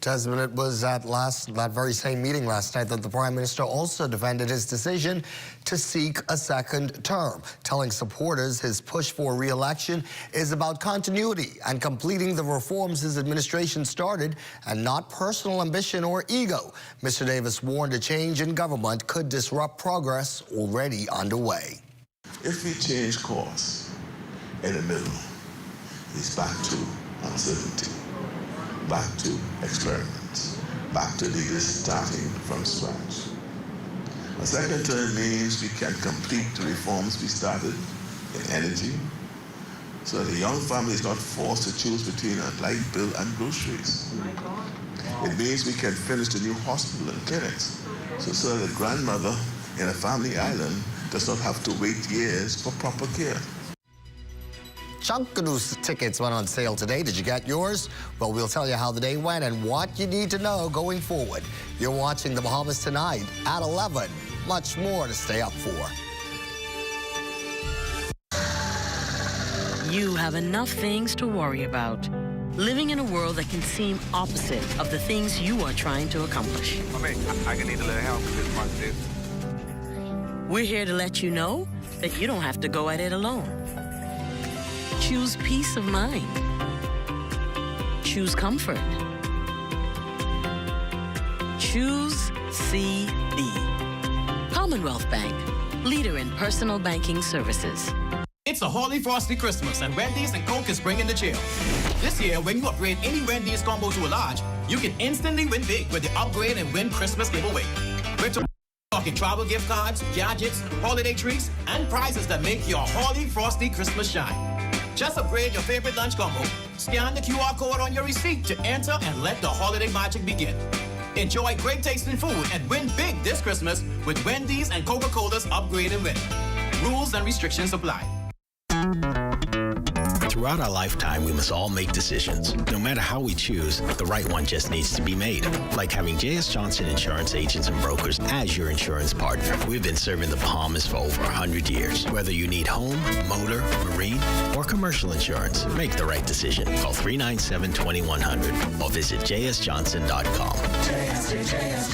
Desmond, it was at that very same meeting last night that the Prime Minister also defended his decision to seek a second term, telling supporters his push for re-election is about continuity and completing the reforms his administration started and not personal ambition or ego. Mr. Davis warned a change in government could disrupt progress already underway. If we change course in the middle, it's back to uncertainty. Back to experiments, back to leaders starting from scratch. A second term means we can complete the reforms we started in energy, so the young family is not forced to choose between a light bill and groceries. It means we can finish the new hospital and clinics, so the grandmother in a family island does not have to wait years for proper care. Chunkadoos tickets went on sale today. Did you get yours? Well, we'll tell you how the day went and what you need to know going forward. You're watching The Bahamas Tonight at 11. Much more to stay up for. You have enough things to worry about. Living in a world that can seem opposite of the things you are trying to accomplish. I can need a little help with this month. We're here to let you know that you don't have to go at it alone. Choose peace of mind. Choose comfort. Choose CB. Commonwealth Bank, leader in personal banking services. It's a Holy Frosty Christmas, and Wendy's and Coke is bringing the chill. This year, when you upgrade any Wendy's combo to a large, you can instantly win big with the Upgrade and Win Christmas giveaway. We're talking travel gift cards, gadgets, holiday treats, and prizes that make your Holy Frosty Christmas shine. Just upgrade your favorite lunch combo. Scan the QR code on your receipt to enter and let the holiday magic begin. Enjoy great tasting food and win big this Christmas with Wendy's and Coca-Cola's Upgrade and Win. Rules and restrictions apply. Throughout our lifetime, we must all make decisions. No matter how we choose, the right one just needs to be made. Like having J.S. Johnson Insurance Agents and Brokers as your insurance partner. We've been serving the Bahamas for over 100 years. Whether you need home, motor, marine, or commercial insurance, make the right decision. Call 397-2100 or visit jsjohnson.com.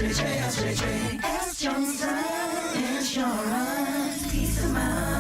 JS Johnson Insurance, peace of mind.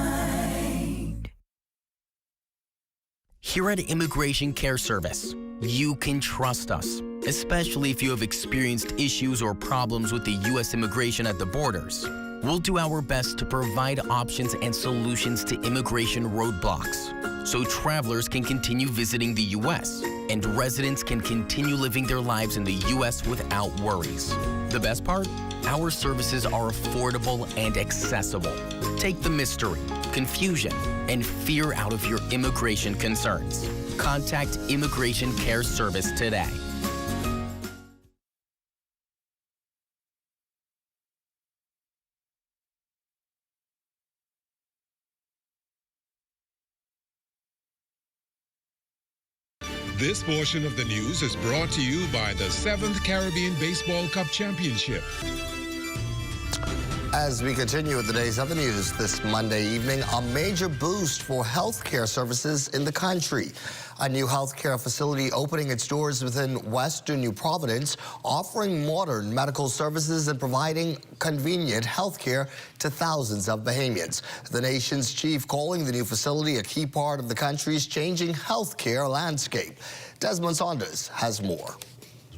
Here at Immigration Care Service, you can trust us, especially if you have experienced issues or problems with the U.S. immigration at the borders. We'll do our best to provide options and solutions to immigration roadblocks, so travelers can continue visiting the U.S. and residents can continue living their lives in the U.S. without worries. The best part? Our services are affordable and accessible. Take the mystery, confusion, and fear out of your immigration concerns. Contact Immigration Care Service today. This portion of the news is brought to you by the 7th Caribbean Baseball Cup Championship. As we continue with today's other news this Monday evening, a major boost for healthcare services in the country. A new healthcare facility opening its doors within Western New Providence, offering modern medical services and providing convenient healthcare to thousands of Bahamians. The nation's chief calling the new facility a key part of the country's changing healthcare landscape. Desmond Saunders has more.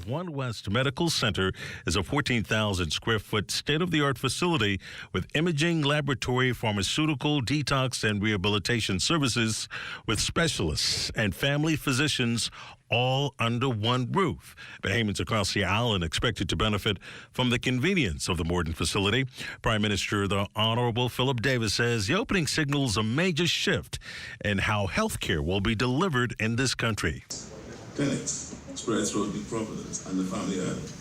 One West Medical Center is a 14,000 square foot state-of-the-art facility with imaging, laboratory, pharmaceutical, detox, and rehabilitation services with specialists and family physicians all under one roof. Bahamians across the island expected to benefit from the convenience of the modern facility. Prime Minister the Honorable Philip Davis says the opening signals a major shift in how health care will be delivered in this country. Clinics spread throughout New Providence and the Family Island.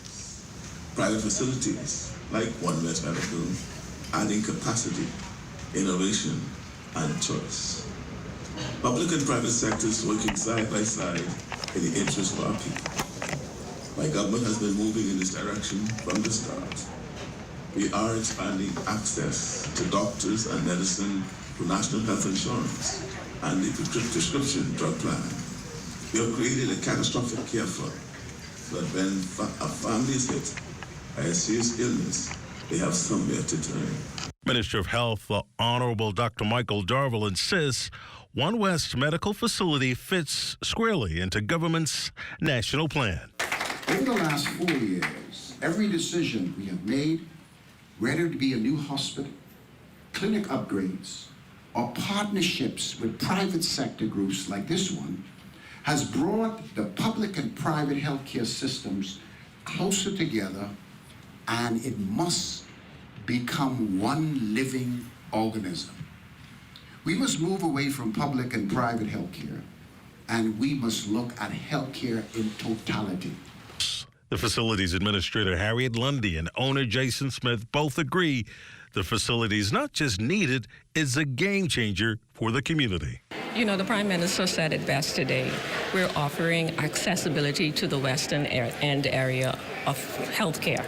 Private facilities like One West Medical, adding capacity, innovation, and choice. Public and private sectors working side by side in the interest of our people. My government has been moving in this direction from the start. We are expanding access to doctors and medicine through national health insurance and the prescription drug plan. We have created a catastrophic care fund so that when a family is hit by a serious illness, they have somewhere to turn. Minister of Health, the Honorable Dr. Michael Darville, insists One West Medical Facility fits squarely into government's national plan. Over the last 4 years, every decision we have made, whether it be a new hospital, clinic upgrades, or partnerships with private sector groups like this one, has brought the public and private healthcare systems closer together, and it must become one living organism. We must move away from public and private healthcare, and we must look at healthcare in totality. The facility's administrator, Harriet Lundy, and owner, Jason Smith, both agree the facility is not just needed, it's a game changer for the community. You know, the Prime Minister said it best today. We're offering accessibility to the western end area of healthcare.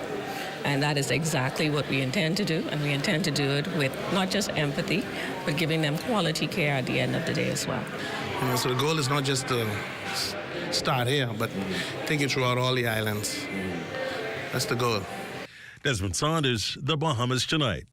And that is exactly what we intend to do. And we intend to do it with not just empathy, but giving them quality care at the end of the day as well. You know, so the goal is not just to start here, but take it throughout all the islands. That's the goal. Desmond Saunders, The Bahamas Tonight.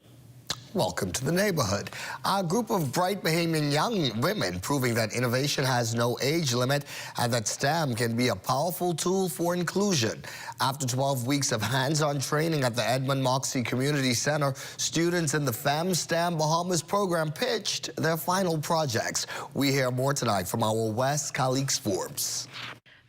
Welcome to the neighborhood. A group of bright Bahamian young women proving that innovation has no age limit and that STEM can be a powerful tool for inclusion. After 12 weeks of hands-on training at the Edmund Moxie Community Center, students in the STEM Bahamas program pitched their final projects. We hear more tonight from our West colleagues Forbes.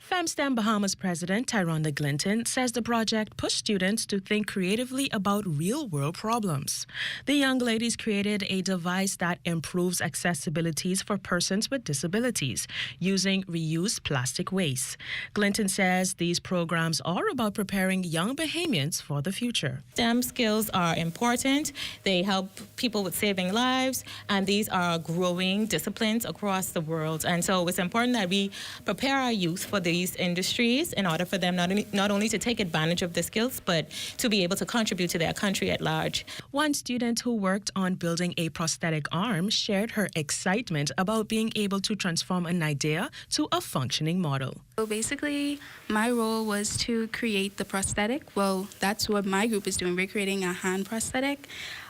FemSTEM Bahamas President Tyronda Glinton says the project pushed students to think creatively about real-world problems. The young ladies created a device that improves accessibilities for persons with disabilities using reused plastic waste. Glinton says these programs are about preparing young Bahamians for the future. STEM skills are important. They help people with saving lives, and these are growing disciplines across the world. And so it's important that we prepare our youth for these industries in order for them not only to take advantage of the skills, but to be able to contribute to their country at large. One student who worked on building a prosthetic arm shared her excitement about being able to transform an idea to a functioning model. So basically, my role was to create the prosthetic. Well, that's what my group is doing. We're creating a hand prosthetic,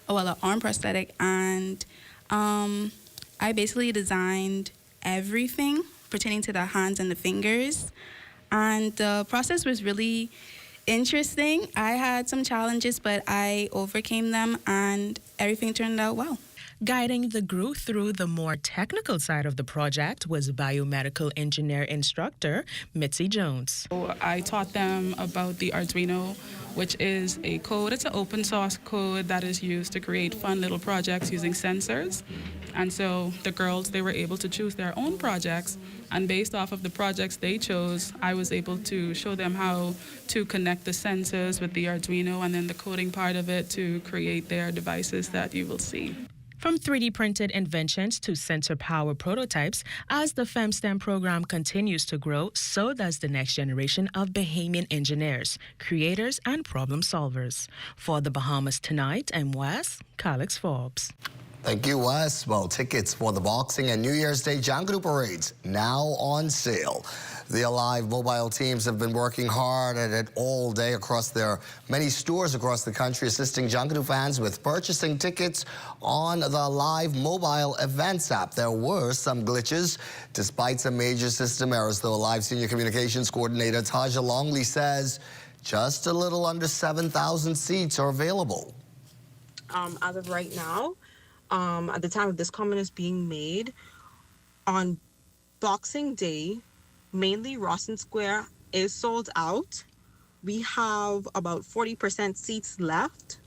well, an arm prosthetic, and I basically designed everything pertaining to the hands and the fingers. And the process was really interesting. I had some challenges, but I overcame them and everything turned out well. Guiding the group through the more technical side of the project was biomedical engineer instructor Mitzi Jones. I taught them about the Arduino, which is a code. It's an open source code that is used to create fun little projects using sensors. And so the girls, they were able to choose their own projects. And based off of the projects they chose, I was able to show them how to connect the sensors with the Arduino and then the coding part of it to create their devices that you will see. From 3D printed inventions to sensor power prototypes, as the FemSTEM program continues to grow, so does the next generation of Bahamian engineers, creators, and problem solvers. For the Bahamas Tonight, I'm Wes, Calix Forbes. Thank you, Wes. Well, tickets for the Boxing and New Year's Day Jankadu parades now on sale. The Alive mobile teams have been working hard at it all day across their many stores across the country, assisting Jankadu fans with purchasing tickets on the Alive mobile events app. There were some glitches despite some major system errors, though. Alive Senior Communications Coordinator Taja Longley says just a little under 7,000 seats are available. As of right now, at the time of this comment is being made, on Boxing Day, mainly Rawson Square is sold out. We have about 40% seats left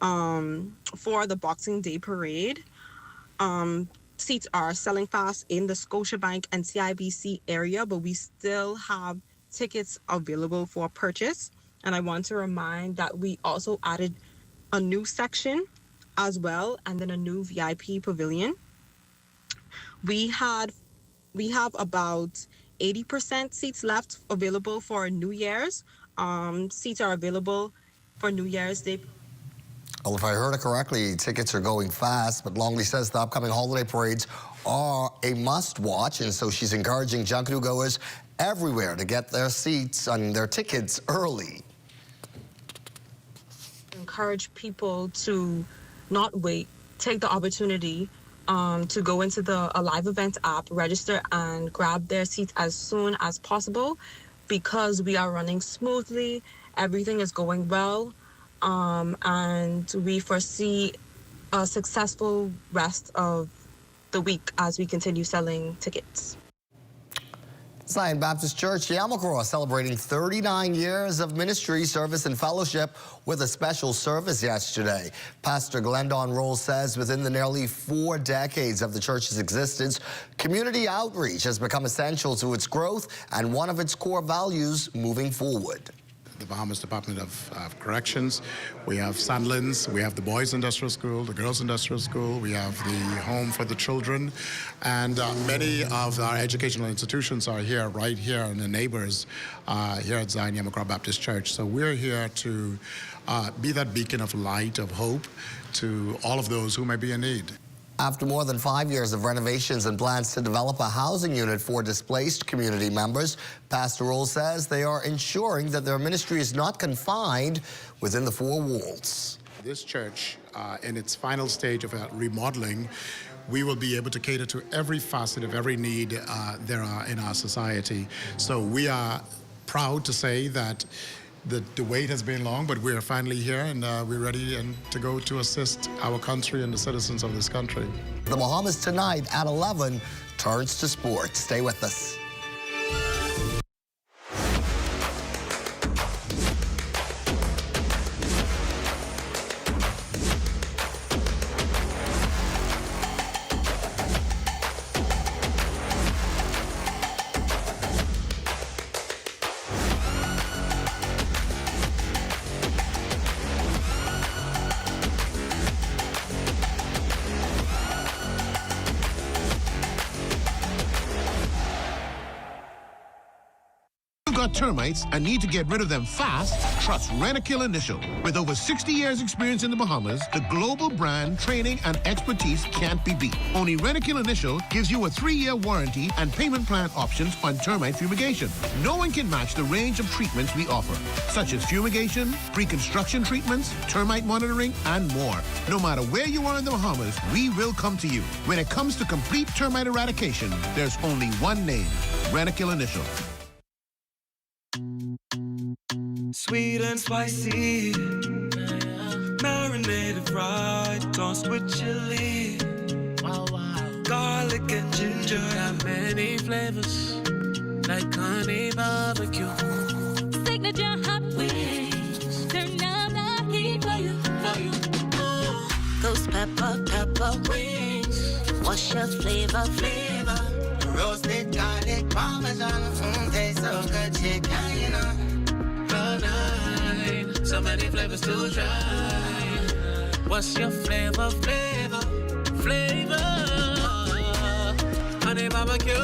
for the Boxing Day parade. Seats are selling fast in the Scotiabank and CIBC area, but we still have tickets available for purchase. And I want to remind that we also added a new section as well, and then a new VIP pavilion. We have about 80% seats left available for New Year's. Seats are available for New Year's Day. Well, if I heard it correctly, tickets are going fast, but Longley says the upcoming holiday parades are a must-watch, and so she's encouraging Jankadu goers everywhere to get their seats and their tickets early. Encourage people to not wait, take the opportunity to go into the Alive Events app, register, and grab their seats as soon as possible, because we are running smoothly, everything is going well, and we foresee a successful rest of the week as we continue selling tickets. Zion Baptist Church, Yamakura, celebrating 39 years of ministry, service, and fellowship with a special service yesterday. Pastor Glendon Rolls says within the nearly 4 decades of the church's existence, community outreach has become essential to its growth and one of its core values moving forward. The Bahamas Department of Corrections. We have Sandlands, we have the Boys Industrial School, the Girls Industrial School, we have the Home for the Children, and many of our educational institutions are here, right here, and the neighbors here at Zion Yamakura Baptist Church. So we're here to be that beacon of light, of hope to all of those who may be in need. After more than 5 years of renovations and plans to develop a housing unit for displaced community members, Pastor Rolls says they are ensuring that their ministry is not confined within the 4 walls. This church, in its final stage of remodeling, we will be able to cater to every facet of every need there are in our society. So we are proud to say that the wait has been long, but we're finally here, and we're ready to go to assist our country and the citizens of this country. The Bahamas Tonight at 11 turns to sports. Stay with us. Got termites and need to get rid of them fast? Trust Rentokil Initial. With over 60 years experience in the Bahamas, the global brand, training, and expertise can't be beat. Only Rentokil Initial gives you a 3-year warranty and payment plan options on termite fumigation. No one can match the range of treatments we offer, such as fumigation, pre-construction treatments, termite monitoring, and more. No matter where you are in the Bahamas, we will come to you. When it comes to complete termite eradication, there's only one name, Rentokil Initial. Sweet and spicy, marinated right, tossed with chili, garlic and ginger, got many flavors, like honey barbecue. Signature hot wings, turn up the heat for you. Ghost pepper wings, what's your flavor? Roasted garlic parmesan, tastes so good, chicken, you know. So many flavors to try. What's your flavor? flavor. Honey barbecue,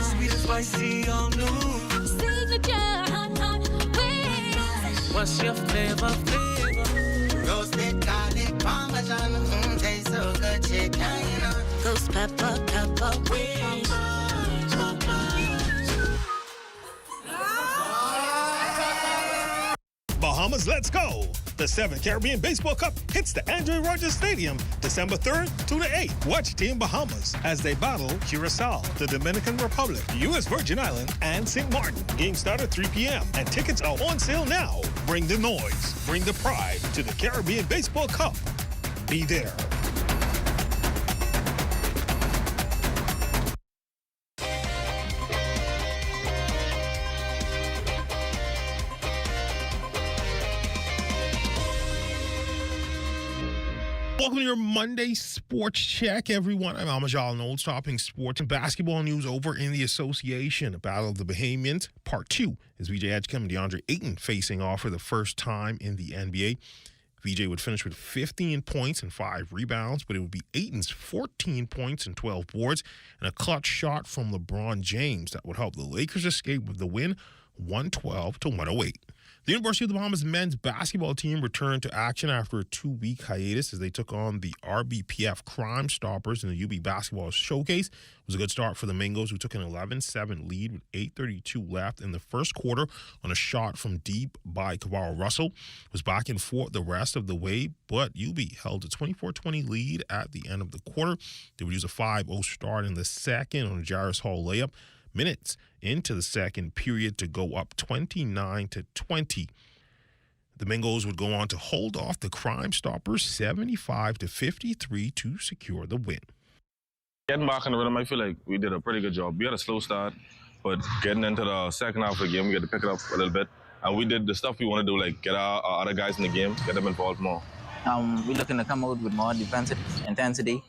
sweet and spicy, all new. Signature hot, hot wings. What's your flavor? Roasted garlic parmesan, tastes so good, chicken. Ghost pepper, pepper wings. Bahamas, let's go! The 7th Caribbean Baseball Cup hits the Andrew Rogers Stadium December 3rd to the 8th. Watch Team Bahamas as they battle Curacao, the Dominican Republic, U.S. Virgin Island, and St. Martin. Game start at 3 p.m. and tickets are on sale now. Bring the noise, bring the pride to the Caribbean Baseball Cup. Be there. Welcome to your Monday Sports Check, everyone. I'm Amajal Knowles, topping sports and basketball news over in the association. The Battle of the Bahamians, Part 2, is VJ Edgecombe and DeAndre Ayton facing off for the first time in the NBA. VJ would finish with 15 points and 5 rebounds, but it would be Ayton's 14 points and 12 boards and a clutch shot from LeBron James that would help the Lakers escape with the win, 112-108. The University of the Bahamas men's basketball team returned to action after a 2-week hiatus as they took on the RBPF Crime Stoppers in the UB Basketball Showcase. It was a good start for the Mingos, who took an 11-7 lead with 8:32 left in the first quarter on a shot from deep by Kavara Russell. It was back and forth the rest of the way, but UB held a 24-20 lead at the end of the quarter. They would use a 5-0 start in the second on a Jairus Hall layup. Minutes into the second period to go up 29-20. The Mingos would go on to hold off the Crime Stoppers 75-53 to secure the win. Getting back in the rhythm, I feel like we did a pretty good job. We had a slow start, but getting into the second half of the game, we had to pick it up a little bit. And we did the stuff we want to do, like get our other guys in the game, get them involved more. We're looking to come out with more defensive intensity,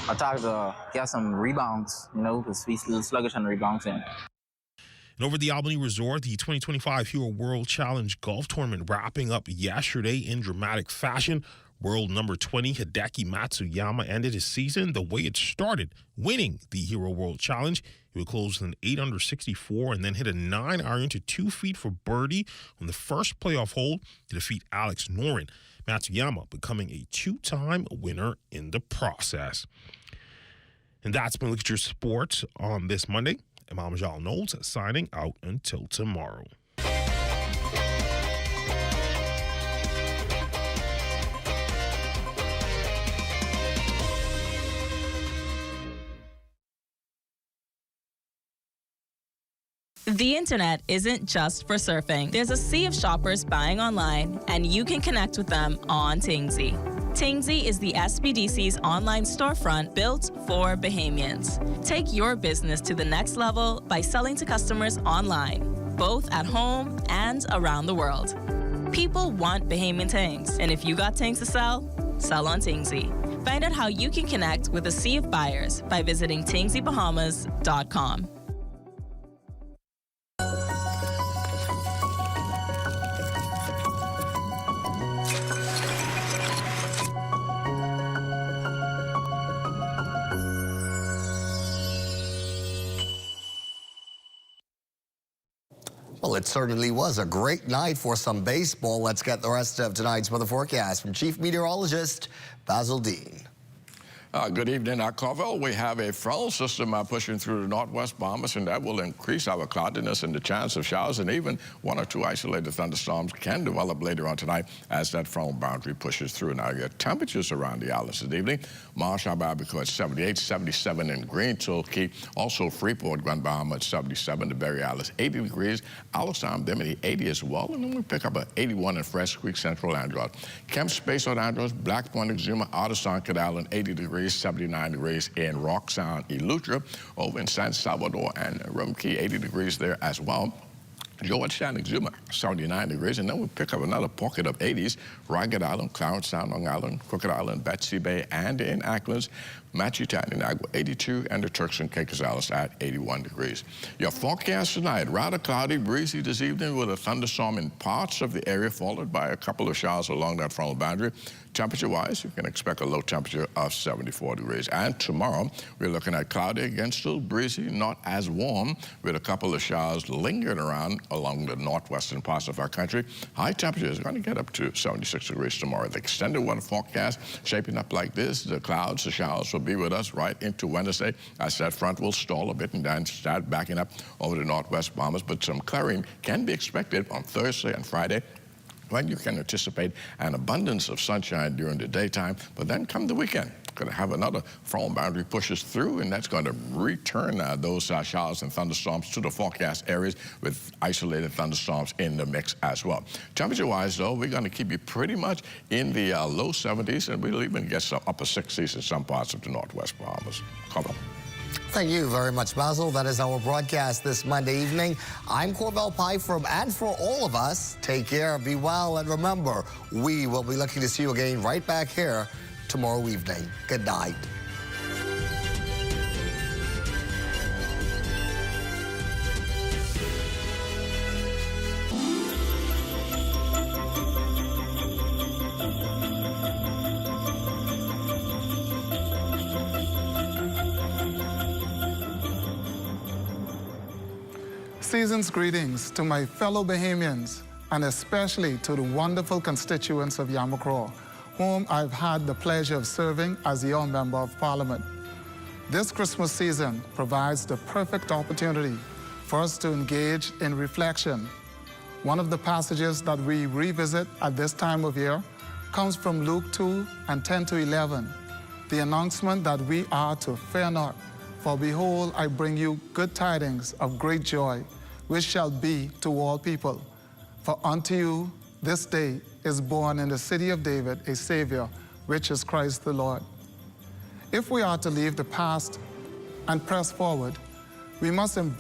attack to get some rebounds, because we're still sluggish on rebounds. And over at the Albany Resort, the 2025 Hero World Challenge Golf Tournament wrapping up yesterday in dramatic fashion. World number 20, Hideki Matsuyama, ended his season the way it started, winning the Hero World Challenge. He would close with an 8-under 64 and then hit a 9-iron to 2 feet for birdie on the first playoff hole to defeat Alex Noren. Matsuyama becoming a 2-time winner in the process. And that's been Look at Your Sports on this Monday. I'm Amajal Knowles signing out until tomorrow. The internet isn't just for surfing. There's a sea of shoppers buying online, and you can connect with them on Tingsy. Tingsy is the SBDC's online storefront built for Bahamians. Take your business to the next level by selling to customers online, both at home and around the world. People want Bahamian things, and if you got things to sell, sell on Tingsy. Find out how you can connect with a sea of buyers by visiting tingsybahamas.com. Well, it certainly was a great night for some baseball. Let's get the rest of tonight's weather forecast from Chief Meteorologist Basil Dean. Good evening, Carvel. We have a frontal system pushing through the northwest Bahamas, and that will increase our cloudiness and the chance of showers, and even 1 or 2 isolated thunderstorms can develop later on tonight as that frontal boundary pushes through. Now, your temperatures around the islands this evening: Marsh Albacore at 78, 77 in Green Tulkey, also Freeport, Grand Bahama at 77, the Berry Islands 80 degrees, Allenstown, Bimini 80 as well, and then we pick up at 81 in Fresh Creek, Central Andros. Kemp Space on Andros, Black Point, Exuma, Outer Sanket Island 80 degrees, 79 degrees in Rock Sound, Eleuthera, over in San Salvador and Rumkey, 80 degrees there as well. Georgetown Exuma, 79 degrees, and then we'll pick up another pocket of 80s. Ragged Island, Clarence Sound, Long Island, Crooked Island, Betsy Bay, and in Acklands, Machitan in Agua, 82, and the Turks and Caicos Islands at 81 degrees. Your forecast tonight, rather cloudy, breezy this evening with a thunderstorm in parts of the area, followed by a couple of showers along that frontal boundary. Temperature-wise, you can expect a low temperature of 74 degrees. And tomorrow, we're looking at cloudy, again, still breezy, not as warm, with a couple of showers lingering around along the northwestern parts of our country. High temperatures are going to get up to 76 degrees tomorrow. The extended weather forecast shaping up like this. The clouds, the showers will be with us right into Wednesday. As that front will stall a bit and then start backing up over the northwest Bahamas, but some clearing can be expected on Thursday and Friday, when you can anticipate an abundance of sunshine during the daytime. But then come the weekend, going to have another frontal boundary pushes through, and that's going to return those showers and thunderstorms to the forecast areas with isolated thunderstorms in the mix as well. Temperature-wise, though, we're going to keep you pretty much in the low 70s, and we'll even get some upper 60s in some parts of the northwest Bahamas. Cover. Thank you very much, Basil. That is our broadcast this Monday evening. I'm Corbell Pye and for all of us, take care, be well, and remember, we will be looking to see you again right back here tomorrow evening. Good night. Season's greetings to my fellow Bahamians, and especially to the wonderful constituents of Yamacraw, whom I've had the pleasure of serving as your Member of Parliament. This Christmas season provides the perfect opportunity for us to engage in reflection. One of the passages that we revisit at this time of year comes from Luke 2 and 10 to 11, the announcement that we are to fear not, for behold, I bring you good tidings of great joy, which shall be to all people. For unto you this day is born in the city of David a Savior, which is Christ the Lord. If we are to leave the past and press forward, we must embrace